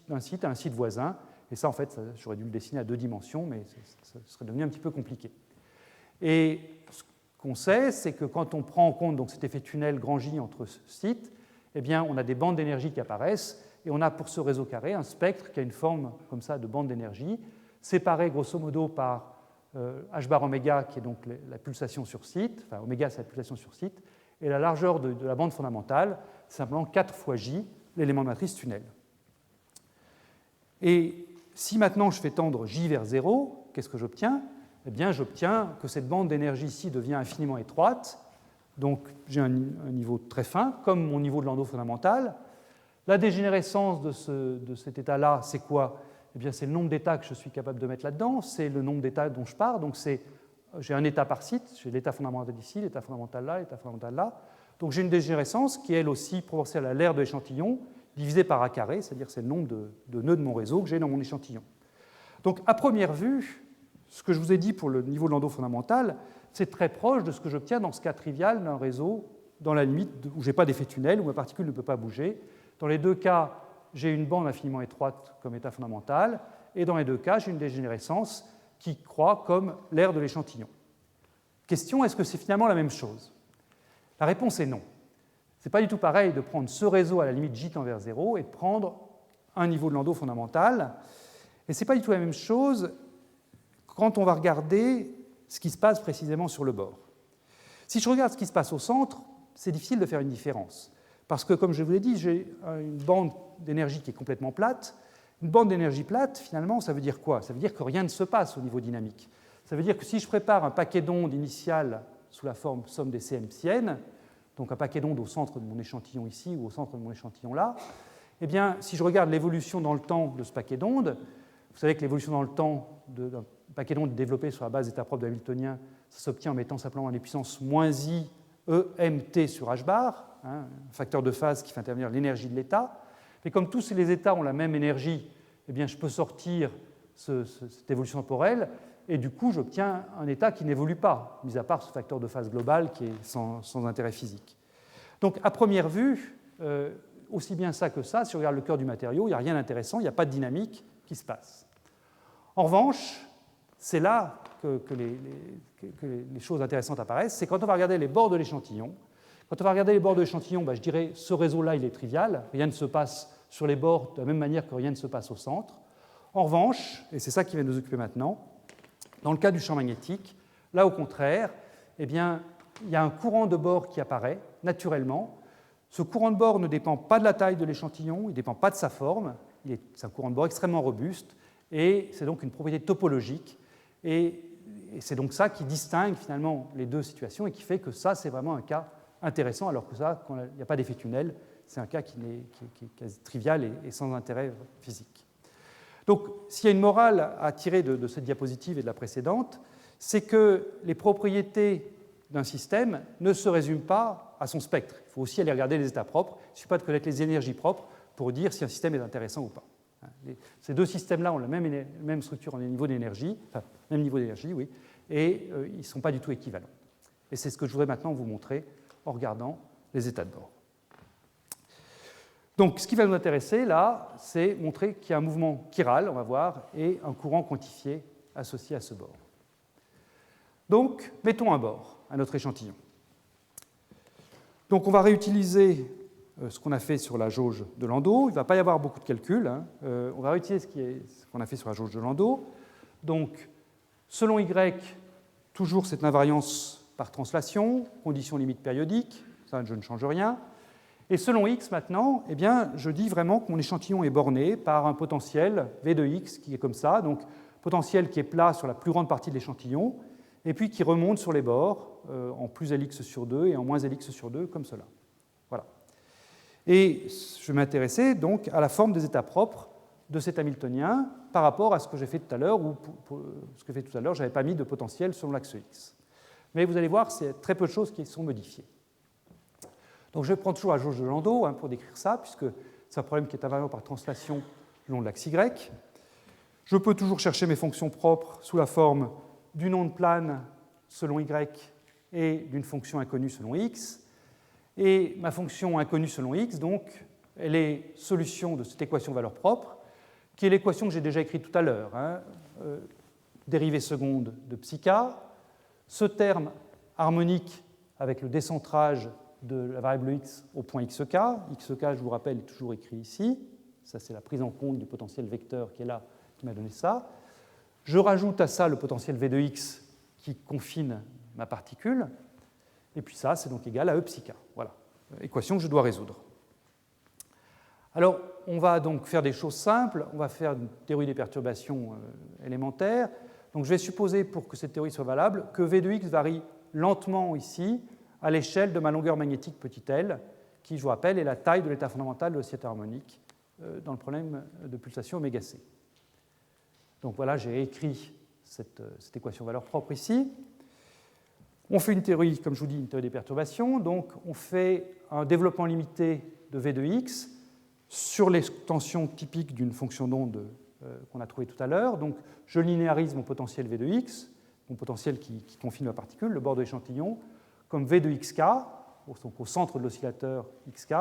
d'un site à un site voisin. Et ça, en fait, j'aurais dû le dessiner à 2 dimensions, mais ça serait devenu un petit peu compliqué. Et ce qu'on sait, c'est que quand on prend en compte donc, cet effet tunnel grand J entre sites, eh bien, on a des bandes d'énergie qui apparaissent, et on a pour ce réseau carré un spectre qui a une forme comme ça de bande d'énergie, séparé grosso modo par h bar oméga, qui est donc la pulsation sur site, enfin oméga c'est la pulsation sur site, et la largeur de la bande fondamentale, c'est simplement 4 fois J, l'élément de matrice tunnel. Et si maintenant je fais tendre J vers 0, qu'est-ce que j'obtiens? Eh bien, j'obtiens que cette bande d'énergie ici devient infiniment étroite, donc j'ai un niveau très fin, comme mon niveau de Landau fondamental. La dégénérescence de cet état-là, c'est quoi? Eh bien, c'est le nombre d'états que je suis capable de mettre là-dedans, c'est le nombre d'états dont je pars, donc j'ai un état par site, j'ai l'état fondamental ici, l'état fondamental là, l'état fondamental là. Donc j'ai une dégénérescence qui est elle aussi proportionnelle à l'aire de l'échantillon, divisée par A carré, c'est-à-dire c'est le nombre de nœuds de mon réseau que j'ai dans mon échantillon. Donc à première vue, ce que je vous ai dit pour le niveau de Landau fondamental, c'est très proche de ce que j'obtiens dans ce cas trivial d'un réseau dans la limite où je n'ai pas d'effet tunnel, où ma particule ne peut pas bouger. Dans les deux cas, j'ai une bande infiniment étroite comme état fondamental, et dans les deux cas, j'ai une dégénérescence qui croît comme l'aire de l'échantillon. Question, est-ce que c'est finalement la même chose? La réponse est non. Ce n'est pas du tout pareil de prendre ce réseau à la limite J tend vers 0 et de prendre un niveau de Landau fondamental. Et ce n'est pas du tout la même chose quand on va regarder ce qui se passe précisément sur le bord. Si je regarde ce qui se passe au centre, c'est difficile de faire une différence. Parce que, comme je vous l'ai dit, j'ai une bande d'énergie qui est complètement plate. Une bande d'énergie plate, finalement, ça veut dire quoi? Ça veut dire que rien ne se passe au niveau dynamique. Ça veut dire que si je prépare un paquet d'ondes initial sous la forme somme des CM psi n, donc un paquet d'ondes au centre de mon échantillon ici ou au centre de mon échantillon là, eh bien, si je regarde l'évolution dans le temps de ce paquet d'ondes, vous savez que l'évolution dans le temps d'un paquet d'ondes développé sur la base d'état propre de Hamiltonien, ça s'obtient en mettant simplement les puissances moins i EMT sur h bar, un facteur de phase qui fait intervenir l'énergie de l'état. Mais comme tous les états ont la même énergie, eh bien, je peux sortir cette évolution temporelle, et du coup, j'obtiens un état qui n'évolue pas, mis à part ce facteur de phase global qui est sans intérêt physique. Donc, à première vue, aussi bien ça que ça, si on regarde le cœur du matériau, il n'y a rien d'intéressant, il n'y a pas de dynamique qui se passe. En revanche, c'est là que les choses intéressantes apparaissent, c'est quand on va regarder les bords de l'échantillon. Quand on va regarder les bords de l'échantillon, je dirais ce réseau-là, il est trivial, rien ne se passe sur les bords de la même manière que rien ne se passe au centre. En revanche, et c'est ça qui va nous occuper maintenant, dans le cas du champ magnétique, là au contraire, eh bien, il y a un courant de bord qui apparaît naturellement. Ce courant de bord ne dépend pas de la taille de l'échantillon, il ne dépend pas de sa forme, c'est un courant de bord extrêmement robuste, et c'est donc une propriété topologique, et c'est donc ça qui distingue finalement les deux situations et qui fait que ça, c'est vraiment un cas intéressant, alors que ça, quand il n'y a pas d'effet tunnel, c'est un cas qui est quasi trivial et sans intérêt physique. Donc, s'il y a une morale à tirer de cette diapositive et de la précédente, c'est que les propriétés d'un système ne se résument pas à son spectre. Il faut aussi aller regarder les états propres. Il ne suffit pas de connaître les énergies propres pour dire si un système est intéressant ou pas. Ces deux systèmes-là ont la même structure en niveau d'énergie, enfin, même niveau d'énergie, oui, et ils ne sont pas du tout équivalents. Et c'est ce que je voudrais maintenant vous montrer en regardant les états de bord. Donc, ce qui va nous intéresser, là, c'est montrer qu'il y a un mouvement chiral, on va voir, et un courant quantifié associé à ce bord. Donc, mettons un bord à notre échantillon. Donc, on va réutiliser ce qu'on a fait sur la jauge de Landau. Il ne va pas y avoir beaucoup de calculs. On va réutiliser ce qu'on a fait sur la jauge de Landau. Donc, selon Y, toujours cette invariance par translation, condition limite périodique, ça je ne change rien. Et selon X maintenant, eh bien, je dis vraiment que mon échantillon est borné par un potentiel V de X qui est comme ça, donc potentiel qui est plat sur la plus grande partie de l'échantillon, et puis qui remonte sur les bords en plus Lx sur 2 et en moins Lx sur 2, comme cela. Voilà. Et je vais m'intéresser donc à la forme des états propres de cet Hamiltonien par rapport à ce que j'ai fait tout à l'heure, ou ce que j'ai fait tout à l'heure, je n'avais pas mis de potentiel selon l'axe X. Mais vous allez voir, c'est très peu de choses qui sont modifiées. Donc je prends toujours la jauge de Landau pour décrire ça, puisque c'est un problème qui est invariant par translation le long de l'axe Y. Je peux toujours chercher mes fonctions propres sous la forme d'une onde plane selon Y et d'une fonction inconnue selon X. Et ma fonction inconnue selon X, donc, elle est solution de cette équation valeur propre, qui est l'équation que j'ai déjà écrite tout à l'heure. Dérivée seconde de psi-k, ce terme harmonique avec le décentrage de la variable x au point xk. Xk, je vous rappelle, est toujours écrit ici. Ça, c'est la prise en compte du potentiel vecteur qui est là, qui m'a donné ça. Je rajoute à ça le potentiel v de x qui confine ma particule. Et puis ça, c'est donc égal à e psi k. Voilà, équation que je dois résoudre. Alors, on va donc faire des choses simples. On va faire une théorie des perturbations élémentaires. Donc, je vais supposer, pour que cette théorie soit valable, que v de x varie lentement ici, à l'échelle de ma longueur magnétique petit l, qui, je vous rappelle, est la taille de l'état fondamental de l'oscillateur harmonique dans le problème de pulsation ωméga c. Donc voilà, j'ai écrit cette équation valeur propre ici. On fait une théorie, comme je vous dis, une théorie des perturbations. Donc on fait un développement limité de v de x sur l'extension typique d'une fonction d'onde qu'on a trouvée tout à l'heure. Donc je linéarise mon potentiel v de x, mon potentiel qui confine ma particule, le bord de l'échantillon, comme v de xk, donc au centre de l'oscillateur xk,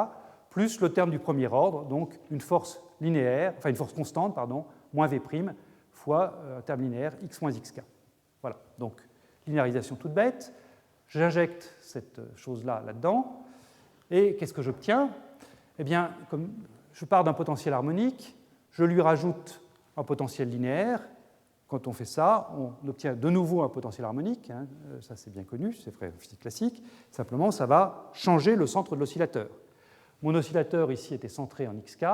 plus le terme du premier ordre, donc une force linéaire, enfin une force constante, pardon, moins v' fois un terme linéaire x moins xk. Voilà, donc linéarisation toute bête. J'injecte cette chose-là là-dedans, et qu'est-ce que j'obtiens? Eh bien, comme je pars d'un potentiel harmonique, je lui rajoute un potentiel linéaire. Quand on fait ça, on obtient de nouveau un potentiel harmonique, ça c'est bien connu, c'est vrai en physique classique, simplement ça va changer le centre de l'oscillateur. Mon oscillateur ici était centré en xk,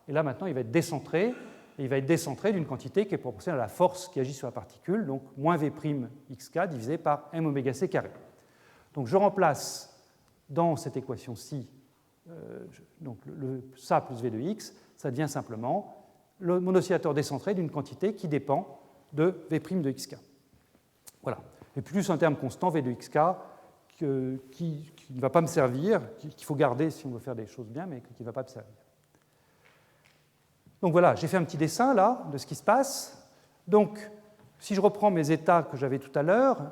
et là maintenant il va être décentré, et il va être décentré d'une quantité qui est proportionnelle à la force qui agit sur la particule, donc moins v' xk divisé par m oméga c carré. Donc je remplace dans cette équation-ci donc ça plus v de x, ça devient simplement mon oscillateur décentré d'une quantité qui dépend de v' de xk. Voilà. Et plus un terme constant, v de xk, qui ne va pas me servir, qu'il faut garder si on veut faire des choses bien, mais qui ne va pas me servir. Donc voilà, j'ai fait un petit dessin là de ce qui se passe. Donc, si je reprends mes états que j'avais tout à l'heure,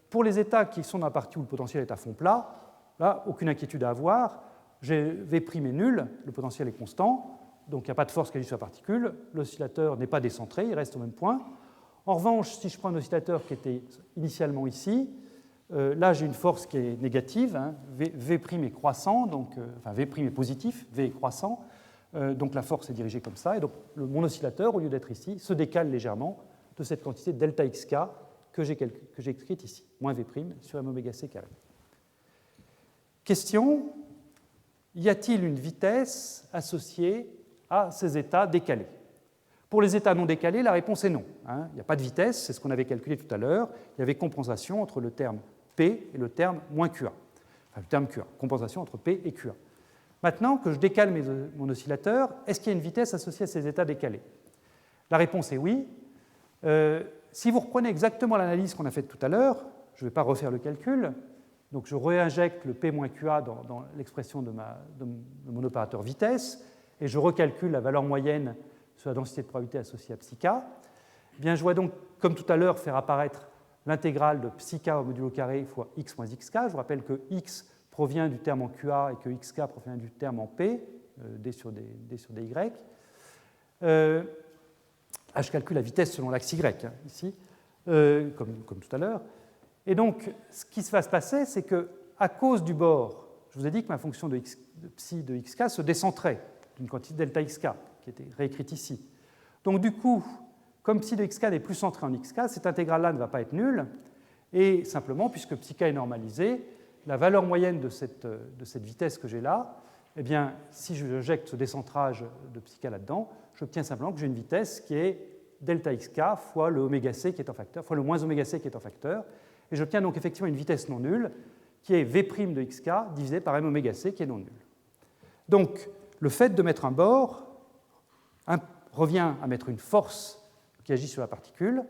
pour les états qui sont dans la partie où le potentiel est à fond plat, là, aucune inquiétude à avoir. V' est nul, le potentiel est constant, donc il n'y a pas de force qui agit sur la particule, l'oscillateur n'est pas décentré, il reste au même point. En revanche, si je prends un oscillateur qui était initialement ici, là j'ai une force qui est négative, V' est croissant, donc, enfin V' est positif, V est croissant, donc la force est dirigée comme ça, et donc mon oscillateur, au lieu d'être ici, se décale légèrement de cette quantité delta xk que j'ai écrite ici, moins V' sur m oméga c carré. Question, y a-t-il une vitesse associée à ces états décalés? Pour les états non décalés, la réponse est non. Il n'y a pas de vitesse, c'est ce qu'on avait calculé tout à l'heure. Il y avait compensation entre le terme P et le terme moins QA. Enfin, le terme QA, compensation entre P et QA. Maintenant que je décale mon oscillateur, est-ce qu'il y a une vitesse associée à ces états décalés? La réponse est oui. Si vous reprenez exactement l'analyse qu'on a faite tout à l'heure, je ne vais pas refaire le calcul, donc je réinjecte le P-QA dans l'expression de mon opérateur vitesse, et je recalcule la valeur moyenne sur la densité de probabilité associée à psi k. Eh bien, je dois donc, comme tout à l'heure, faire apparaître l'intégrale de psi k au modulo carré fois x moins xk. Je vous rappelle que x provient du terme en QA et que xk provient du terme en P, d sur dy. Je calcule la vitesse selon l'axe y, ici, comme tout à l'heure. Et donc, ce qui va se passer, c'est qu'à cause du bord, je vous ai dit que ma fonction de psi de xk se décentrait d'une quantité delta xk, qui était réécrite ici. Donc, du coup, comme psi de xk n'est plus centré en xk, cette intégrale-là ne va pas être nulle, et simplement, puisque psi k est normalisé, la valeur moyenne de cette vitesse que j'ai là, eh bien, si je jette ce décentrage de psi k là-dedans, j'obtiens simplement que j'ai une vitesse qui est delta xk fois le oméga c qui est en facteur, fois le moins oméga c qui est en facteur, et j'obtiens donc effectivement une vitesse non nulle qui est v' de xk divisé par m oméga c qui est non nulle. Donc, le fait de mettre un bord revient à mettre une force qui agit sur la particule,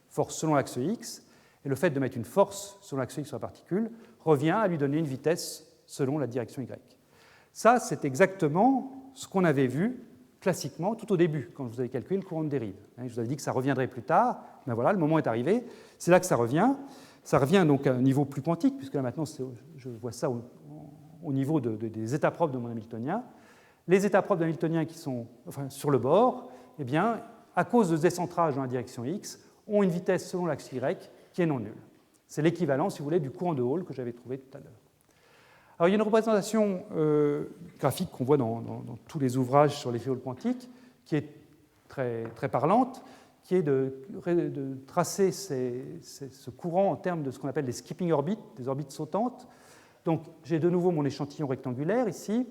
force selon l'axe x, et le fait de mettre une force selon l'axe x sur la particule revient à lui donner une vitesse selon la direction y. Ça, c'est exactement ce qu'on avait vu classiquement tout au début, quand je vous avais calculé le courant de dérive. Je vous avais dit que ça reviendrait plus tard, mais voilà, le moment est arrivé, c'est là que ça revient. Ça revient donc à un niveau plus quantique, puisque là maintenant, je vois ça au niveau des états propres de mon Hamiltonien. Les états propres d'Hamiltonien qui sont sur le bord, eh bien, à cause de ce décentrage dans la direction x, ont une vitesse selon l'axe y qui est non nulle. C'est l'équivalent, si vous voulez, du courant de Hall que j'avais trouvé tout à l'heure. Alors, il y a une représentation graphique qu'on voit dans tous les ouvrages sur l'effet Hall quantique, qui est très, très parlante, qui est de tracer ce courant en termes de ce qu'on appelle des skipping orbits, des orbites sautantes. Donc, j'ai de nouveau mon échantillon rectangulaire ici.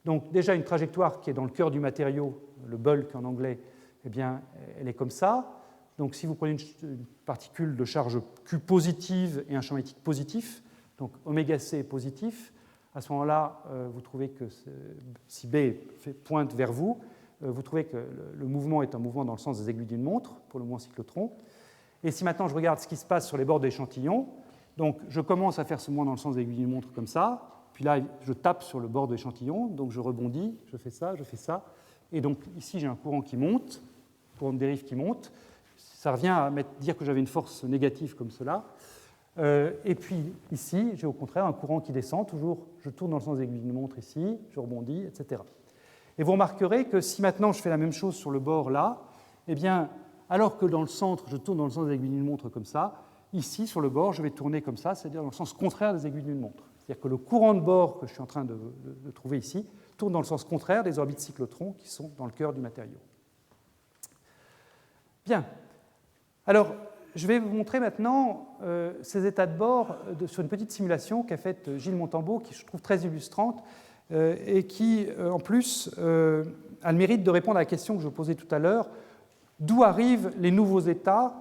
Donc, déjà une trajectoire qui est dans le cœur du matériau, le bulk en anglais, eh bien, elle est comme ça. Donc, si vous prenez une particule de charge Q positive et un champ magnétique positif, donc oméga c est positif, à ce moment-là, vous trouvez que si B pointe vers vous, vous trouvez que le mouvement est un mouvement dans le sens des aiguilles d'une montre pour le mouvement cyclotron. Et si maintenant je regarde ce qui se passe sur les bords de l'échantillon, donc je commence à faire ce mouvement dans le sens des aiguilles d'une montre comme ça, puis là je tape sur le bord de l'échantillon, donc je rebondis, je fais ça, et donc ici j'ai un courant qui monte, courant de dérive qui monte. Ça revient à dire que j'avais une force négative comme cela. Et puis ici, j'ai au contraire un courant qui descend, toujours je tourne dans le sens des aiguilles d'une montre ici, je rebondis, etc. Et vous remarquerez que si maintenant je fais la même chose sur le bord là, eh bien, alors que dans le centre, je tourne dans le sens des aiguilles d'une montre comme ça, ici, sur le bord, je vais tourner comme ça, c'est-à-dire dans le sens contraire des aiguilles d'une montre. C'est-à-dire que le courant de bord que je suis en train de trouver ici tourne dans le sens contraire des orbites cyclotrons qui sont dans le cœur du matériau. Bien. Alors, je vais vous montrer maintenant ces états de bord sur une petite simulation qu'a faite Gilles Montambeau, qui je trouve très illustrante, et qui, en plus, a le mérite de répondre à la question que je posais tout à l'heure, d'où arrivent les nouveaux états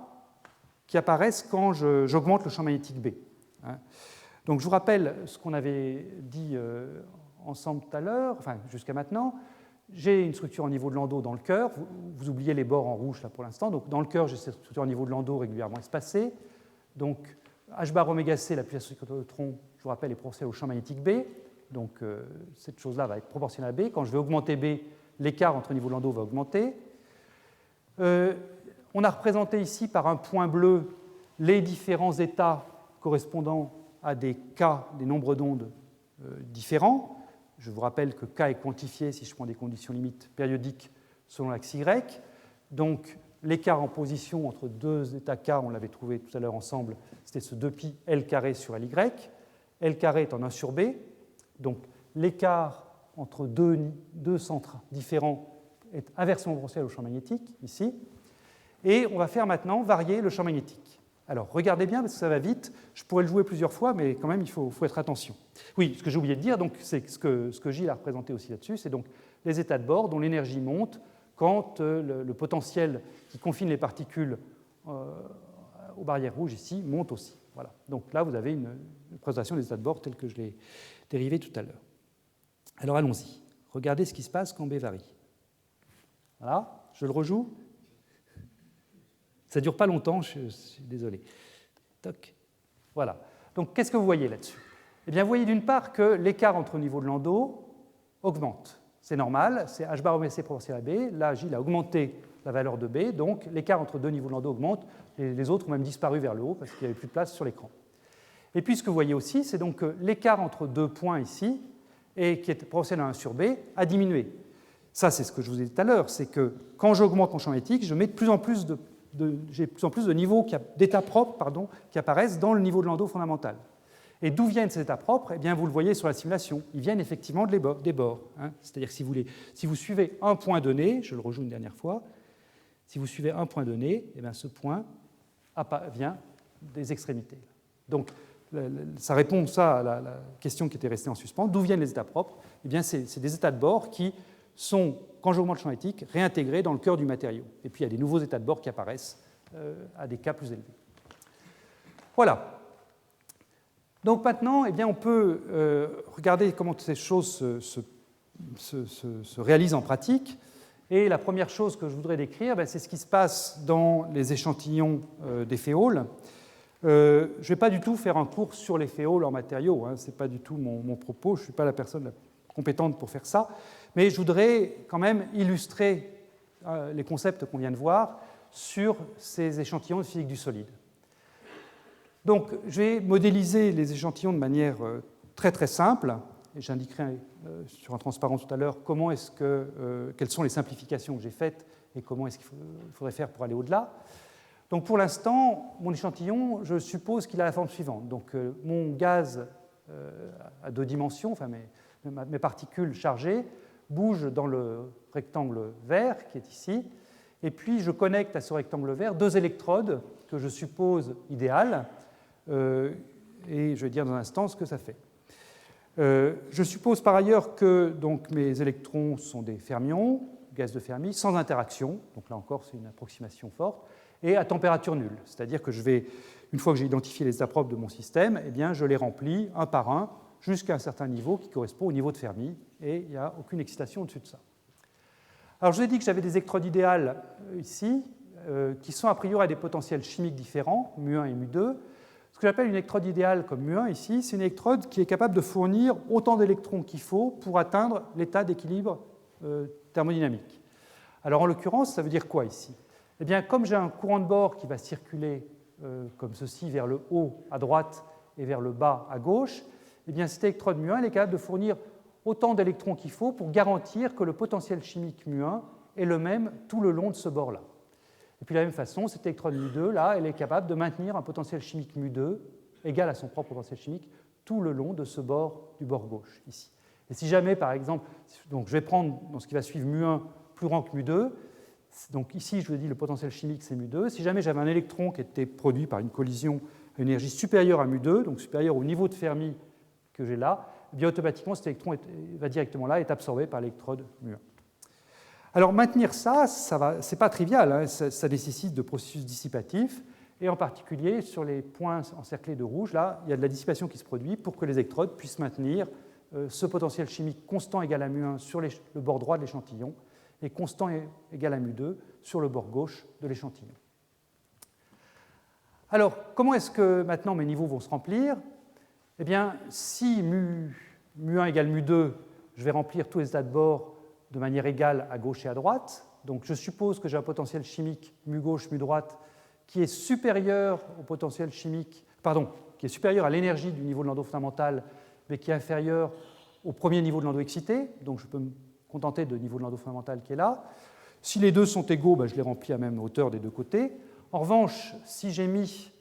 qui apparaissent quand j'augmente le champ magnétique B. Donc je vous rappelle ce qu'on avait dit ensemble tout à l'heure, enfin jusqu'à maintenant. J'ai une structure en niveau de Landau dans le cœur. Vous oubliez les bords en rouge là pour l'instant. Donc dans le cœur, j'ai cette structure en niveau de Landau régulièrement espacée. Donc H bar oméga c, la puissance du cyclotron, je vous rappelle, est proportionnelle au champ magnétique B. Donc cette chose-là va être proportionnelle à B. Quand je vais augmenter B, l'écart entre niveau de Landau va augmenter. On a représenté ici par un point bleu les différents états correspondant à des K, des nombres d'ondes différents. Je vous rappelle que K est quantifié si je prends des conditions limites périodiques selon l'axe Y. Donc l'écart en position entre deux états K, on l'avait trouvé tout à l'heure ensemble, c'était ce 2pi L carré sur Ly. L carré est en 1 sur B. Donc l'écart entre deux centres différents est inversement proportionnel au champ magnétique, ici. Et on va faire maintenant varier le champ magnétique. Alors, regardez bien, parce que ça va vite. Je pourrais le jouer plusieurs fois, mais quand même, il faut être attention. Oui, ce que j'ai oublié de dire, donc, c'est ce que Gilles a représenté aussi là-dessus, c'est donc les états de bord dont l'énergie monte quand le potentiel qui confine les particules aux barrières rouges ici monte aussi. Voilà. Donc là, vous avez une présentation des états de bord telle que je l'ai dérivée tout à l'heure. Alors, allons-y. Regardez ce qui se passe quand B varie. Voilà, je le rejoue. Ça ne dure pas longtemps, je suis désolé. Toc. Voilà. Donc, qu'est-ce que vous voyez là-dessus? Eh bien, vous voyez d'une part que l'écart entre niveaux de Landau augmente. C'est normal, c'est h bar omega c proportionnel à B. Là, J a augmenté la valeur de B, donc l'écart entre deux niveaux de Landau augmente, et les autres ont même disparu vers le haut parce qu'il n'y avait plus de place sur l'écran. Et puis, ce que vous voyez aussi, c'est donc que l'écart entre deux points ici, et qui est proportionnel à 1 sur B, a diminué. Ça, c'est ce que je vous ai dit tout à l'heure, c'est que quand j'augmente mon champ magnétique, je mets de plus en plus j'ai de plus en plus de niveaux d'états propres qui apparaissent dans le niveau de Landau fondamental. Et d'où viennent ces états propres? Eh bien, vous le voyez sur la simulation. Ils viennent effectivement des bords. Hein. C'est-à-dire que si vous suivez un point donné, je le rejoue une dernière fois, si vous suivez un point donné, eh bien, ce point vient des extrémités. Donc, ça répond à la question qui était restée en suspens. D'où viennent les états propres? Eh bien, c'est des états de bord qui sont, quand j'augmente le champ magnétique, réintégrés dans le cœur du matériau. Et puis, il y a des nouveaux états de bord qui apparaissent à des cas plus élevés. Voilà. Donc maintenant, eh bien, on peut regarder comment ces choses se réalisent en pratique. Et la première chose que je voudrais décrire, c'est ce qui se passe dans les échantillons des féoles. Je ne vais pas du tout faire un cours sur les féoles en matériaux, hein, ce n'est pas du tout mon propos, je ne suis pas la personne compétente pour faire ça, mais je voudrais quand même illustrer les concepts qu'on vient de voir sur ces échantillons de physique du solide. Donc, je vais modéliser les échantillons de manière très très simple, et j'indiquerai sur un transparent tout à l'heure quelles sont les simplifications que j'ai faites et comment est-ce qu'il faudrait faire pour aller au-delà. Donc, pour l'instant, mon échantillon, je suppose qu'il a la forme suivante. Donc, mon gaz à deux dimensions, enfin mes particules chargées, bougent dans le rectangle vert qui est ici, et puis je connecte à ce rectangle vert deux électrodes que je suppose idéales, et je vais dire dans un instant ce que ça fait. Je suppose par ailleurs que donc, mes électrons sont des fermions, gaz de Fermi, sans interaction, donc là encore c'est une approximation forte, et à température nulle, c'est-à-dire que une fois que j'ai identifié les états propres de mon système, eh bien, je les remplis un par un jusqu'à un certain niveau qui correspond au niveau de Fermi, et il n'y a aucune excitation au-dessus de ça. Alors je vous ai dit que j'avais des électrodes idéales ici, qui sont a priori à des potentiels chimiques différents, mu1 et mu2. Ce que j'appelle une électrode idéale comme mu1 ici, c'est une électrode qui est capable de fournir autant d'électrons qu'il faut pour atteindre l'état d'équilibre thermodynamique. Alors en l'occurrence, ça veut dire quoi ici? Eh bien, comme j'ai un courant de bord qui va circuler comme ceci vers le haut à droite et vers le bas à gauche, eh bien, cette électrode mu1 elle est capable de fournir autant d'électrons qu'il faut pour garantir que le potentiel chimique mu1 est le même tout le long de ce bord-là. Et puis de la même façon, cette électrode mu2, là, elle est capable de maintenir un potentiel chimique mu2 égal à son propre potentiel chimique tout le long de ce bord du bord gauche, ici. Et si jamais, par exemple, donc je vais prendre dans ce qui va suivre mu1 plus grand que mu2, donc ici, je vous ai dit le potentiel chimique, c'est mu2. Si jamais j'avais un électron qui était produit par une collision à une énergie supérieure à mu2, donc supérieure au niveau de Fermi que j'ai là, eh bien automatiquement, cet électron va directement là et est absorbé par l'électrode mu1. Alors maintenir ça, ce n'est pas trivial, hein, ça nécessite de processus dissipatifs, et en particulier sur les points encerclés de rouge, là, il y a de la dissipation qui se produit pour que les électrodes puissent maintenir ce potentiel chimique constant égal à mu1 sur le bord droit de l'échantillon et constant égal à mu2 sur le bord gauche de l'échantillon. Alors, comment est-ce que maintenant mes niveaux vont se remplir? Eh bien, si mu1 égale mu2, je vais remplir tous les états de bord de manière égale à gauche et à droite. Donc, je suppose que j'ai un potentiel chimique mu gauche, mu droite qui est supérieur au potentiel chimique, qui est supérieur à l'énergie du niveau de Landau fondamental, mais qui est inférieur au premier niveau de Landau excité. Donc, je peux me contenter de niveau de Landau fondamental qui est là. Si les deux sont égaux, je les remplis à la même hauteur des deux côtés. En revanche, si j'ai mis,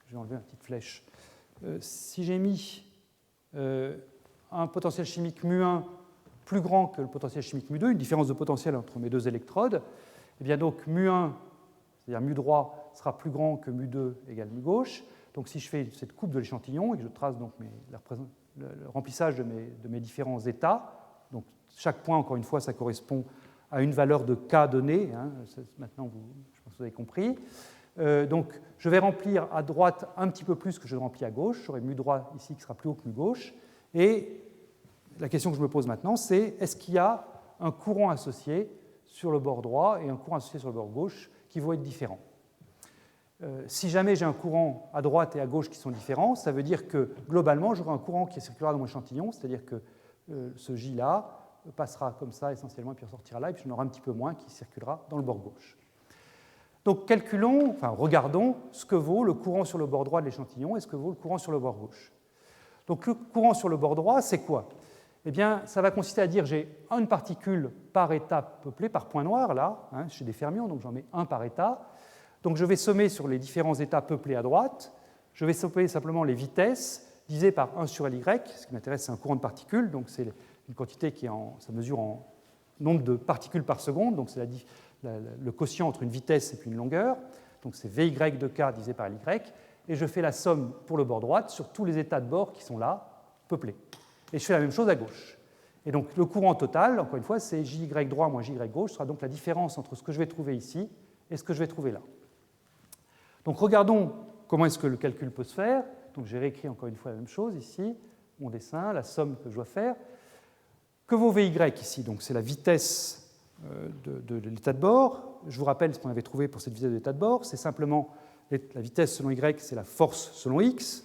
je vais enlever une petite flèche, si j'ai mis un potentiel chimique mu1 plus grand que le potentiel chimique mu2, une différence de potentiel entre mes deux électrodes, et bien donc mu1, c'est-à-dire mu droit, sera plus grand que mu2 égale mu gauche. Donc si je fais cette coupe de l'échantillon et que je trace donc le remplissage de mes différents états, donc chaque point, encore une fois, ça correspond à une valeur de K donnée, hein, maintenant je pense que vous avez compris. Donc je vais remplir à droite un petit peu plus que je remplis à gauche, j'aurai mu droit ici qui sera plus haut que mu gauche, et la question que je me pose maintenant, c'est est-ce qu'il y a un courant associé sur le bord droit et un courant associé sur le bord gauche qui vont être différents? si jamais j'ai un courant à droite et à gauche qui sont différents, ça veut dire que globalement, j'aurai un courant qui circulera dans mon échantillon, c'est-à-dire que ce J-là passera comme ça essentiellement, et puis ressortira là, et puis j'en aurai un petit peu moins qui circulera dans le bord gauche. Donc regardons ce que vaut le courant sur le bord droit de l'échantillon et ce que vaut le courant sur le bord gauche. Donc le courant sur le bord droit, c'est quoi? Eh bien, ça va consister à dire j'ai une particule par état peuplée, par point noir, là, chez des fermions, donc j'en mets un par état. Donc je vais sommer sur les différents états peuplés à droite, je vais sommer simplement les vitesses, divisé par 1 sur Ly. Ce qui m'intéresse, c'est un courant de particules, donc c'est une quantité ça mesure en nombre de particules par seconde, donc c'est le quotient entre une vitesse et puis une longueur, donc c'est Vy de k divisé par Ly, et je fais la somme pour le bord droit sur tous les états de bord qui sont là, peuplés. Et je fais la même chose à gauche. Et donc le courant total, encore une fois, c'est Jy droit moins Jy gauche, ce sera donc la différence entre ce que je vais trouver ici et ce que je vais trouver là. Donc regardons comment est-ce que le calcul peut se faire. Donc j'ai réécrit encore une fois la même chose ici, mon dessin, la somme que je dois faire. Que vaut Vy ici? Donc c'est la vitesse de l'état de bord. Je vous rappelle ce qu'on avait trouvé pour cette vitesse de l'état de bord. C'est simplement la vitesse selon Y, c'est la force selon X.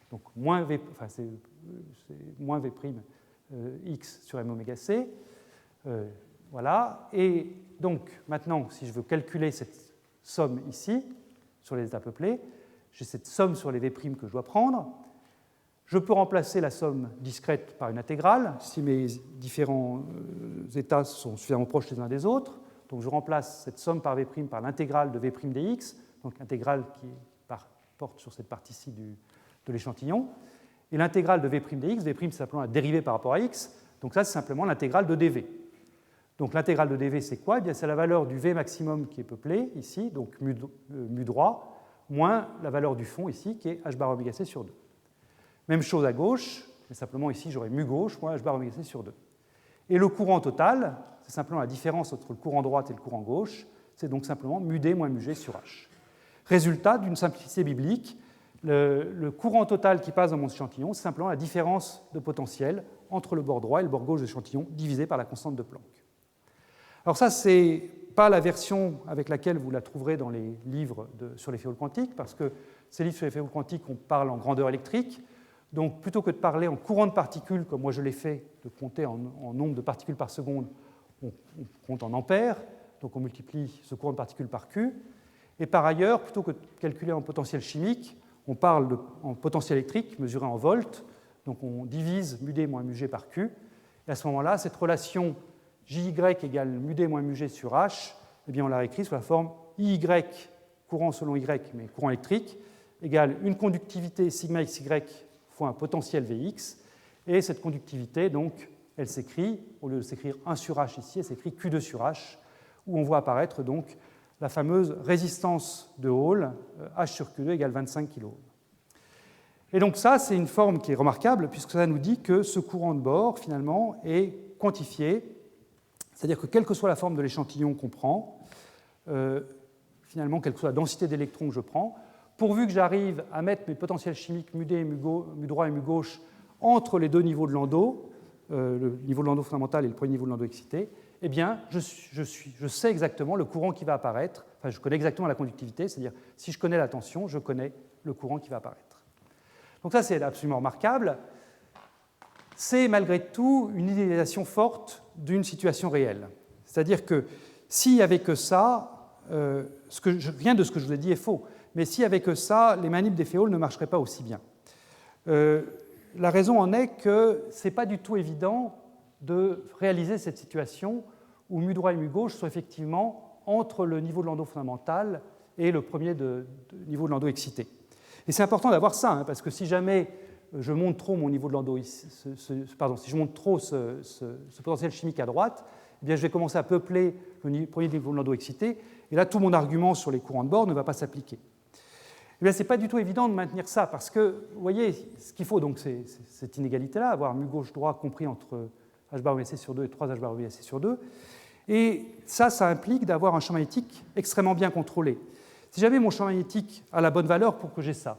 Donc c'est moins V' X sur m oméga C. Voilà. Et donc maintenant, si je veux calculer cette somme ici, sur les états peuplés, j'ai cette somme sur les V' que je dois prendre. Je peux remplacer la somme discrète par une intégrale, si mes différents états sont suffisamment proches les uns des autres. Donc je remplace cette somme par V' par l'intégrale de V' dx, donc l'intégrale qui porte sur cette partie-ci de l'échantillon. Et l'intégrale de V' dx, V' c'est simplement la dérivée par rapport à x, donc ça c'est simplement l'intégrale de dv. Donc l'intégrale de dv c'est quoi? Eh bien, c'est la valeur du V maximum qui est peuplé ici, donc mu droit, moins la valeur du fond ici qui est h bar oméga c sur 2. Même chose à gauche, mais simplement ici j'aurai mu gauche moins h bar oméga c sur 2. Et le courant total, c'est simplement la différence entre le courant droite et le courant gauche, c'est donc simplement mu d moins mu g sur h. Résultat d'une simplicité biblique, le courant total qui passe dans mon échantillon, c'est simplement la différence de potentiel entre le bord droit et le bord gauche de l'échantillon divisé par la constante de Planck. Alors ça, ce n'est pas la version avec laquelle vous la trouverez dans les livres sur les féoles quantiques, parce que ces livres sur les féoles quantiques, on parle en grandeur électrique. Donc plutôt que de parler en courant de particules, comme moi je l'ai fait, de compter en nombre de particules par seconde, on compte en ampères, donc on multiplie ce courant de particules par Q. Et par ailleurs, plutôt que de calculer en potentiel chimique, on parle en potentiel électrique mesuré en volts, donc on divise mu d moins mu g par Q. Et à ce moment-là, cette relation Jy égale mu d moins mu g sur H, eh bien on l'a réécrit sous la forme IY, courant selon Y, mais courant électrique, égale une conductivité sigma xy fois un potentiel Vx. Et cette conductivité, donc, elle s'écrit, au lieu de s'écrire 1 sur H ici, elle s'écrit Q2 sur H, où on voit apparaître donc la fameuse résistance de Hall, H sur Q2 égale 25 kΩ. Et donc ça, c'est une forme qui est remarquable, puisque ça nous dit que ce courant de bord, finalement, est quantifié. C'est-à-dire que quelle que soit la forme de l'échantillon qu'on prend, finalement, quelle que soit la densité d'électrons que je prends, pourvu que j'arrive à mettre mes potentiels chimiques mu d, mu droit et mu gauche entre les deux niveaux de Landau, le niveau de Landau fondamental et le premier niveau de Landau excité, eh bien, je sais exactement le courant qui va apparaître, enfin, je connais exactement la conductivité, c'est-à-dire si je connais la tension, je connais le courant qui va apparaître. Donc ça, c'est absolument remarquable. C'est malgré tout une idéalisation forte d'une situation réelle. C'est-à-dire que s'il n'y avait que ça, rien de ce que je vous ai dit est faux, mais s'il n'y avait que ça, les manips des féoles ne marcheraient pas aussi bien. La raison en est que ce n'est pas du tout évident de réaliser cette situation où mu droit et mu gauche sont effectivement entre le niveau de Landau fondamental et le premier niveau de Landau excité. Et c'est important d'avoir ça, parce que si jamais je monte trop mon niveau de Landau, si je monte trop ce potentiel chimique à droite, eh bien je vais commencer à peupler le premier niveau de Landau excité, et là tout mon argument sur les courants de bord ne va pas s'appliquer. Eh bien, ce n'est pas du tout évident de maintenir ça, parce que, vous voyez, ce qu'il faut, donc, c'est cette inégalité-là, avoir mu gauche-droit compris entre h bar oméga c sur 2 et 3h bar oméga c sur 2. Et ça implique d'avoir un champ magnétique extrêmement bien contrôlé. Si jamais mon champ magnétique a la bonne valeur pour que j'ai ça,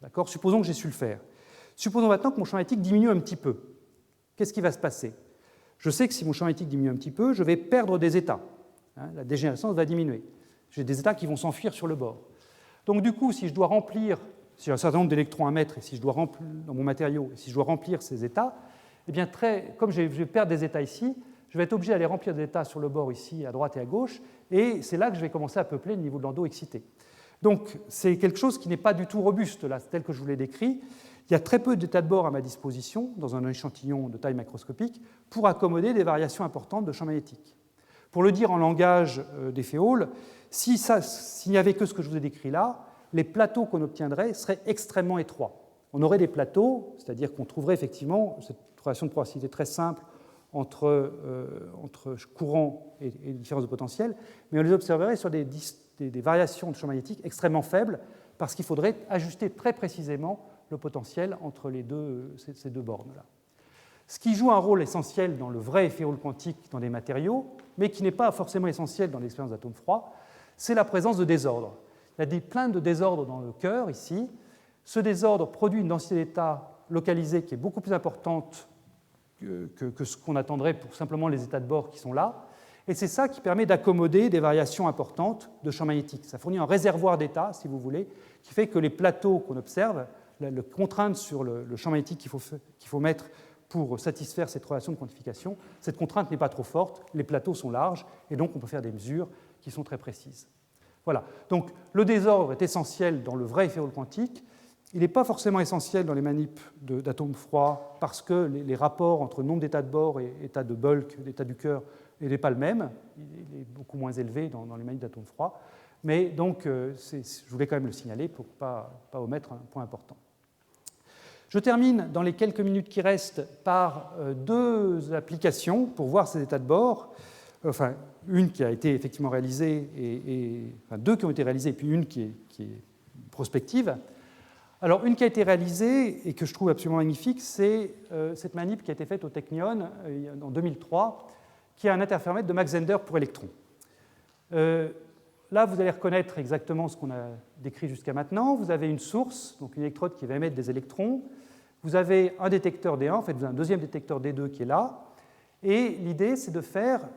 d'accord, supposons que j'ai su le faire. Supposons maintenant que mon champ magnétique diminue un petit peu. Qu'est-ce qui va se passer? Je sais que si mon champ magnétique diminue un petit peu, je vais perdre des états. La dégénérescence va diminuer. J'ai des états qui vont s'enfuir sur le bord. Donc du coup, si je dois remplir, si j'ai un certain nombre d'électrons à mettre, et si je dois remplir dans mon matériau, et si je dois remplir ces états, eh bien comme je vais perdre des états ici, je vais être obligé d'aller remplir des états sur le bord ici, à droite et à gauche, et c'est là que je vais commencer à peupler le niveau de l'endos excité. Donc c'est quelque chose qui n'est pas du tout robuste, là, tel que je vous l'ai décrit. Il y a très peu d'états de bord à ma disposition, dans un échantillon de taille macroscopique, pour accommoder des variations importantes de champ magnétique. Pour le dire en langage des féoles, s'il n'y avait que ce que je vous ai décrit là, les plateaux qu'on obtiendrait seraient extrêmement étroits. On aurait des plateaux, c'est-à-dire qu'on trouverait effectivement cette relation de probabilité très simple entre courant et différence de potentiel, mais on les observerait sur des variations de champ magnétique extrêmement faibles, parce qu'il faudrait ajuster très précisément le potentiel entre ces deux bornes-là. Ce qui joue un rôle essentiel dans le vrai féole quantique dans des matériaux, mais qui n'est pas forcément essentiel dans l'expérience d'atomes froids, c'est la présence de désordre. Il y a plein de désordres dans le cœur ici. Ce désordre produit une densité d'état localisée qui est beaucoup plus importante que ce qu'on attendrait pour simplement les états de bord qui sont là. Et c'est ça qui permet d'accommoder des variations importantes de champ magnétique. Ça fournit un réservoir d'état, si vous voulez, qui fait que les plateaux qu'on observe, la contrainte sur le champ magnétique qu'il faut mettre pour satisfaire cette relation de quantification, cette contrainte n'est pas trop forte, les plateaux sont larges, et donc on peut faire des mesures qui sont très précises. Voilà. Donc le désordre est essentiel dans le vrai féole quantique. Il n'est pas forcément essentiel dans les manips d'atomes froids parce que les rapports entre nombre d'états de bord et état de bulk, l'état du cœur, n'est pas le même. Il est beaucoup moins élevé dans les manips d'atomes froids. Mais donc, je voulais quand même le signaler pour ne pas omettre un point important. Je termine dans les quelques minutes qui restent par deux applications pour voir ces états de bord. Enfin, une qui a été effectivement réalisée, enfin, deux qui ont été réalisées, et puis une qui est prospective. Alors, une qui a été réalisée et que je trouve absolument magnifique, c'est cette manip qui a été faite au Technion en 2003, qui a un interféromètre de Mach-Zehnder pour électrons. Là, vous allez reconnaître exactement ce qu'on a décrit jusqu'à maintenant. Vous avez une source, donc une électrode qui va émettre des électrons. Vous avez un détecteur D1, en fait, vous avez un deuxième détecteur D2 qui est là. Et l'idée, c'est de faire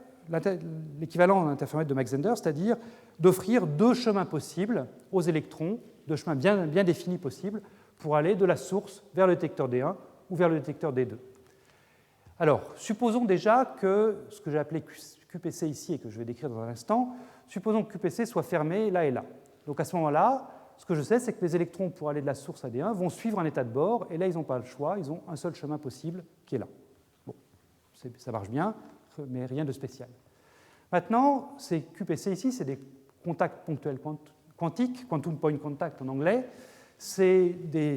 l'équivalent d'un interféromètre de Mach-Zehnder, c'est-à-dire d'offrir deux chemins possibles aux électrons, deux chemins bien définis possibles, pour aller de la source vers le détecteur D1 ou vers le détecteur D2. Alors, supposons déjà que ce que j'ai appelé QPC ici et que je vais décrire dans un instant, supposons que QPC soit fermé là et là. Donc à ce moment-là, ce que je sais, c'est que les électrons, pour aller de la source à D1, vont suivre un état de bord, et là, ils n'ont pas le choix, ils ont un seul chemin possible qui est là. Bon, ça marche bien, mais rien de spécial. Maintenant, ces QPC ici, c'est des contacts ponctuels quantiques, quantum point contact en anglais. C'est des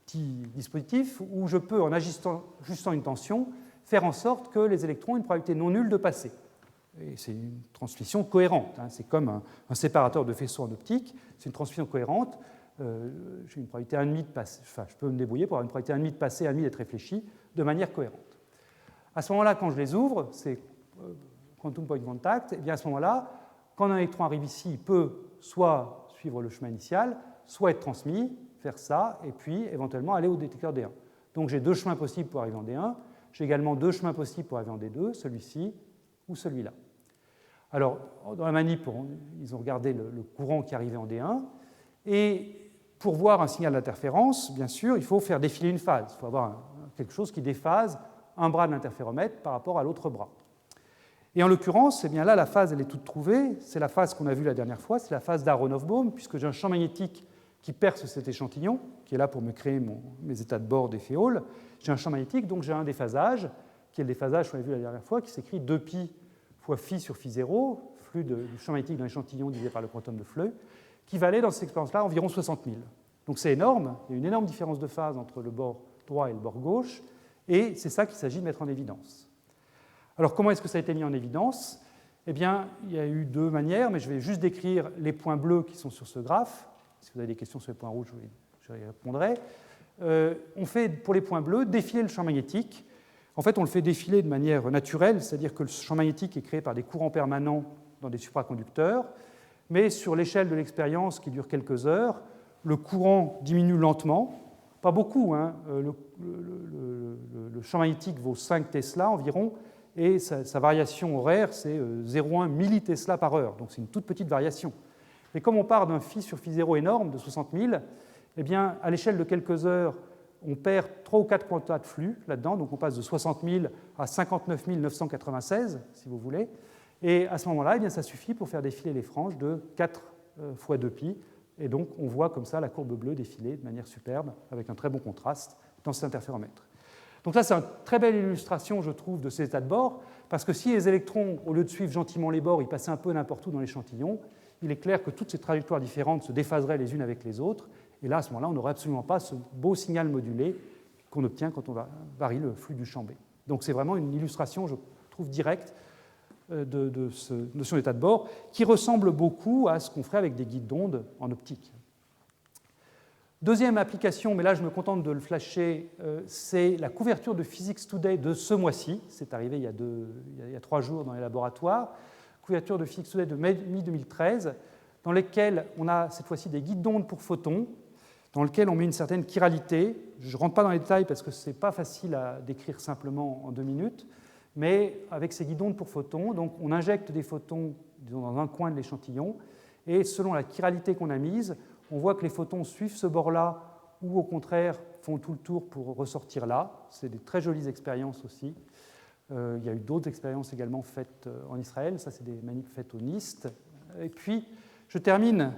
petits dispositifs où je peux, en ajustant une tension, faire en sorte que les électrons aient une probabilité non nulle de passer. Et c'est une transmission cohérente. C'est comme un séparateur de faisceaux en optique. C'est une transmission cohérente. J'ai une probabilité 1,5 de passer. Enfin, je peux me débrouiller pour avoir une probabilité 1,5 de passer, 1,5 d'être réfléchi de manière cohérente. À ce moment-là, quand je les ouvre, c'est quantum point contact. Et bien à ce moment-là, quand un électron arrive ici, il peut soit suivre le chemin initial, soit être transmis, faire ça, et puis éventuellement aller au détecteur D1. Donc j'ai deux chemins possibles pour arriver en D1. J'ai également deux chemins possibles pour arriver en D2, celui-ci ou celui-là. Alors, dans la manip, ils ont regardé le courant qui arrivait en D1, et pour voir un signal d'interférence, bien sûr, il faut faire défiler une phase. Il faut avoir quelque chose qui déphase un bras de l'interféromètre par rapport à l'autre bras. Et en l'occurrence, eh bien là, la phase, elle est toute trouvée. C'est la phase qu'on a vue la dernière fois, c'est la phase d'Aharonov-Bohm, puisque j'ai un champ magnétique qui perce cet échantillon, qui est là pour me créer mes états de bord des féoles. J'ai un champ magnétique, donc j'ai un déphasage, qui est le déphasage qu'on a vu la dernière fois, qui s'écrit 2π fois phi sur phi 0, flux du champ magnétique d'un échantillon divisé par le quantum de Fleu, qui valait dans cette expérience-là environ 60 000. Donc c'est énorme, il y a une énorme différence de phase entre le bord droit et le bord gauche, et c'est ça qu'il s'agit de mettre en évidence. Alors comment est-ce que ça a été mis en évidence? Eh bien, il y a eu deux manières, mais je vais juste décrire les points bleus qui sont sur ce graphe. Si vous avez des questions sur les points rouges, je y répondrai. On fait, pour les points bleus, défiler le champ magnétique. En fait, on le fait défiler de manière naturelle, c'est-à-dire que le champ magnétique est créé par des courants permanents dans des supraconducteurs, mais sur l'échelle de l'expérience qui dure quelques heures, le courant diminue lentement, pas beaucoup, hein. Le champ magnétique vaut 5 Tesla environ, et sa variation horaire, c'est 0,1 millitesla par heure, donc c'est une toute petite variation. Et comme on part d'un phi sur phi 0 énorme de 60 000, eh bien, à l'échelle de quelques heures, on perd 3 ou 4 quantas de flux là-dedans, donc on passe de 60 000 à 59 996, si vous voulez. Et à ce moment-là, eh bien, ça suffit pour faire défiler les franges de 4 fois 2π. Et donc, on voit comme ça la courbe bleue défiler de manière superbe, avec un très bon contraste dans cet interféromètre. Donc ça, c'est une très belle illustration, je trouve, de ces états de bord, parce que si les électrons, au lieu de suivre gentiment les bords, ils passaient un peu n'importe où dans l'échantillon, il est clair que toutes ces trajectoires différentes se déphaseraient les unes avec les autres, et là, à ce moment-là, on n'aurait absolument pas ce beau signal modulé qu'on obtient quand on varie le flux du champ B. Donc c'est vraiment une illustration, je trouve, directe de cette notion d'état de bord, qui ressemble beaucoup à ce qu'on ferait avec des guides d'onde en optique. Deuxième application, mais là je me contente de le flasher, c'est la couverture de Physics Today de ce mois-ci. C'est arrivé il y a 3 jours dans les laboratoires. Couverture de Physics Today de mi-2013, dans lesquelles on a cette fois-ci des guides d'onde pour photons, dans lesquels on met une certaine chiralité. Je ne rentre pas dans les détails parce que ce n'est pas facile à décrire simplement en 2 minutes, mais avec ces guides d'onde pour photons, donc on injecte des photons disons, dans un coin de l'échantillon, et selon la chiralité qu'on a mise, on voit que les photons suivent ce bord-là ou au contraire font tout le tour pour ressortir là. C'est des très jolies expériences aussi. Il y a eu d'autres expériences également faites en Israël. Ça, c'est des manips faites au NIST. Et puis, je termine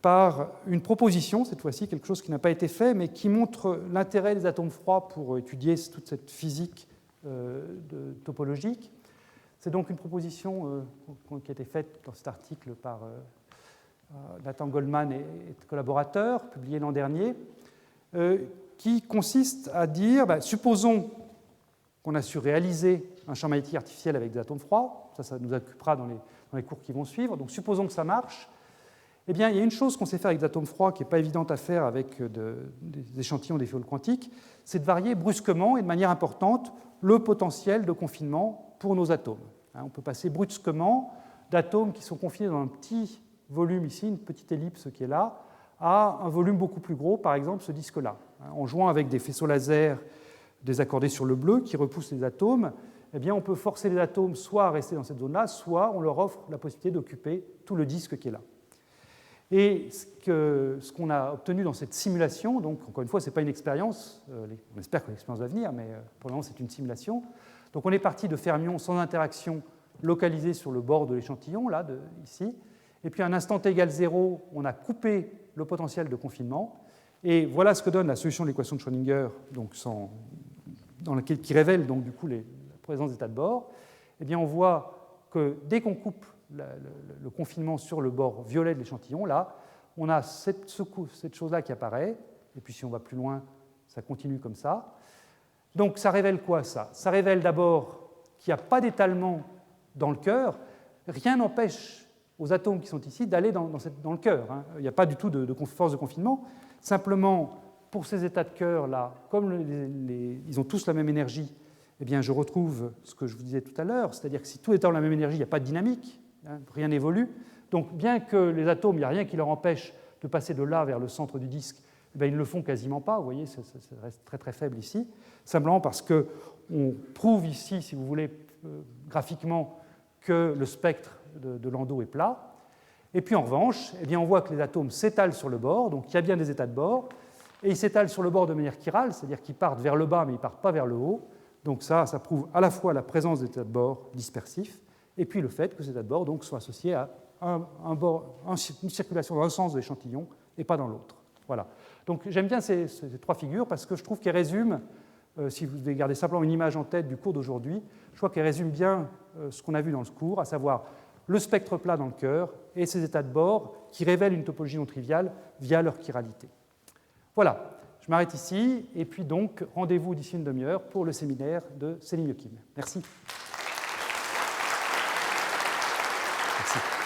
par une proposition, cette fois-ci, quelque chose qui n'a pas été fait, mais qui montre l'intérêt des atomes froids pour étudier toute cette physique topologique. C'est donc une proposition qui a été faite dans cet article par Nathan Goldman et collaborateurs, publié l'an dernier, qui consiste à dire, supposons qu'on a su réaliser un champ magnétique artificiel avec des atomes froids, ça nous occupera dans les cours qui vont suivre, donc supposons que ça marche, eh bien, il y a une chose qu'on sait faire avec des atomes froids qui n'est pas évidente à faire avec des échantillons des fioles quantiques, c'est de varier brusquement et de manière importante le potentiel de confinement pour nos atomes. On peut passer brusquement d'atomes qui sont confinés dans un petit volume ici, une petite ellipse qui est là, à un volume beaucoup plus gros, par exemple ce disque-là. En jouant avec des faisceaux laser désaccordés sur le bleu qui repoussent les atomes, eh bien, on peut forcer les atomes soit à rester dans cette zone-là, soit on leur offre la possibilité d'occuper tout le disque qui est là. Et ce qu'on a obtenu dans cette simulation, donc encore une fois, ce n'est pas une expérience, on espère que l'expérience va venir, mais pour le moment, c'est une simulation. Donc on est parti de fermions sans interaction localisés sur le bord de l'échantillon, là, ici. Et puis à un instant t égale 0, on a coupé le potentiel de confinement. Et voilà ce que donne la solution de l'équation de Schrödinger, donc qui révèle donc, du coup, la présence d'états de bord. Eh bien, on voit que dès qu'on coupe le confinement sur le bord violet de l'échantillon, là, on a cette chose-là qui apparaît. Et puis si on va plus loin, ça continue comme ça. Donc ça révèle quoi, ça? Ça révèle d'abord qu'il n'y a pas d'étalement dans le cœur. Rien n'empêche aux atomes qui sont ici d'aller dans le cœur. Il n'y a pas du tout de force de confinement. Simplement, pour ces états de cœur-là, comme ils ont tous la même énergie, eh bien, je retrouve ce que je vous disais tout à l'heure, c'est-à-dire que si tout est dans la même énergie, il n'y a pas de dynamique, rien n'évolue. Donc, bien que les atomes, il n'y a rien qui leur empêche de passer de là vers le centre du disque, eh bien, ils ne le font quasiment pas. Vous voyez, ça reste très très faible ici, simplement parce qu'on prouve ici, si vous voulez, graphiquement, que le spectre de Landau est plat. Et puis en revanche, eh bien, on voit que les atomes s'étalent sur le bord, donc il y a bien des états de bord, et ils s'étalent sur le bord de manière chirale, c'est-à-dire qu'ils partent vers le bas, mais ils ne partent pas vers le haut. Donc ça prouve à la fois la présence d'états de bord dispersifs, et puis le fait que ces états de bord donc, soient associés à une circulation dans un sens de l'échantillon et pas dans l'autre. Voilà. Donc j'aime bien ces 3 figures parce que je trouve qu'elles résument, si vous devez garder simplement une image en tête du cours d'aujourd'hui, je crois qu'elles résument bien ce qu'on a vu dans le cours, à savoir le spectre plat dans le cœur et ces états de bord qui révèlent une topologie non triviale via leur chiralité. Voilà, je m'arrête ici et puis donc rendez-vous d'ici une demi-heure pour le séminaire de Céline Yochim. Merci. Merci.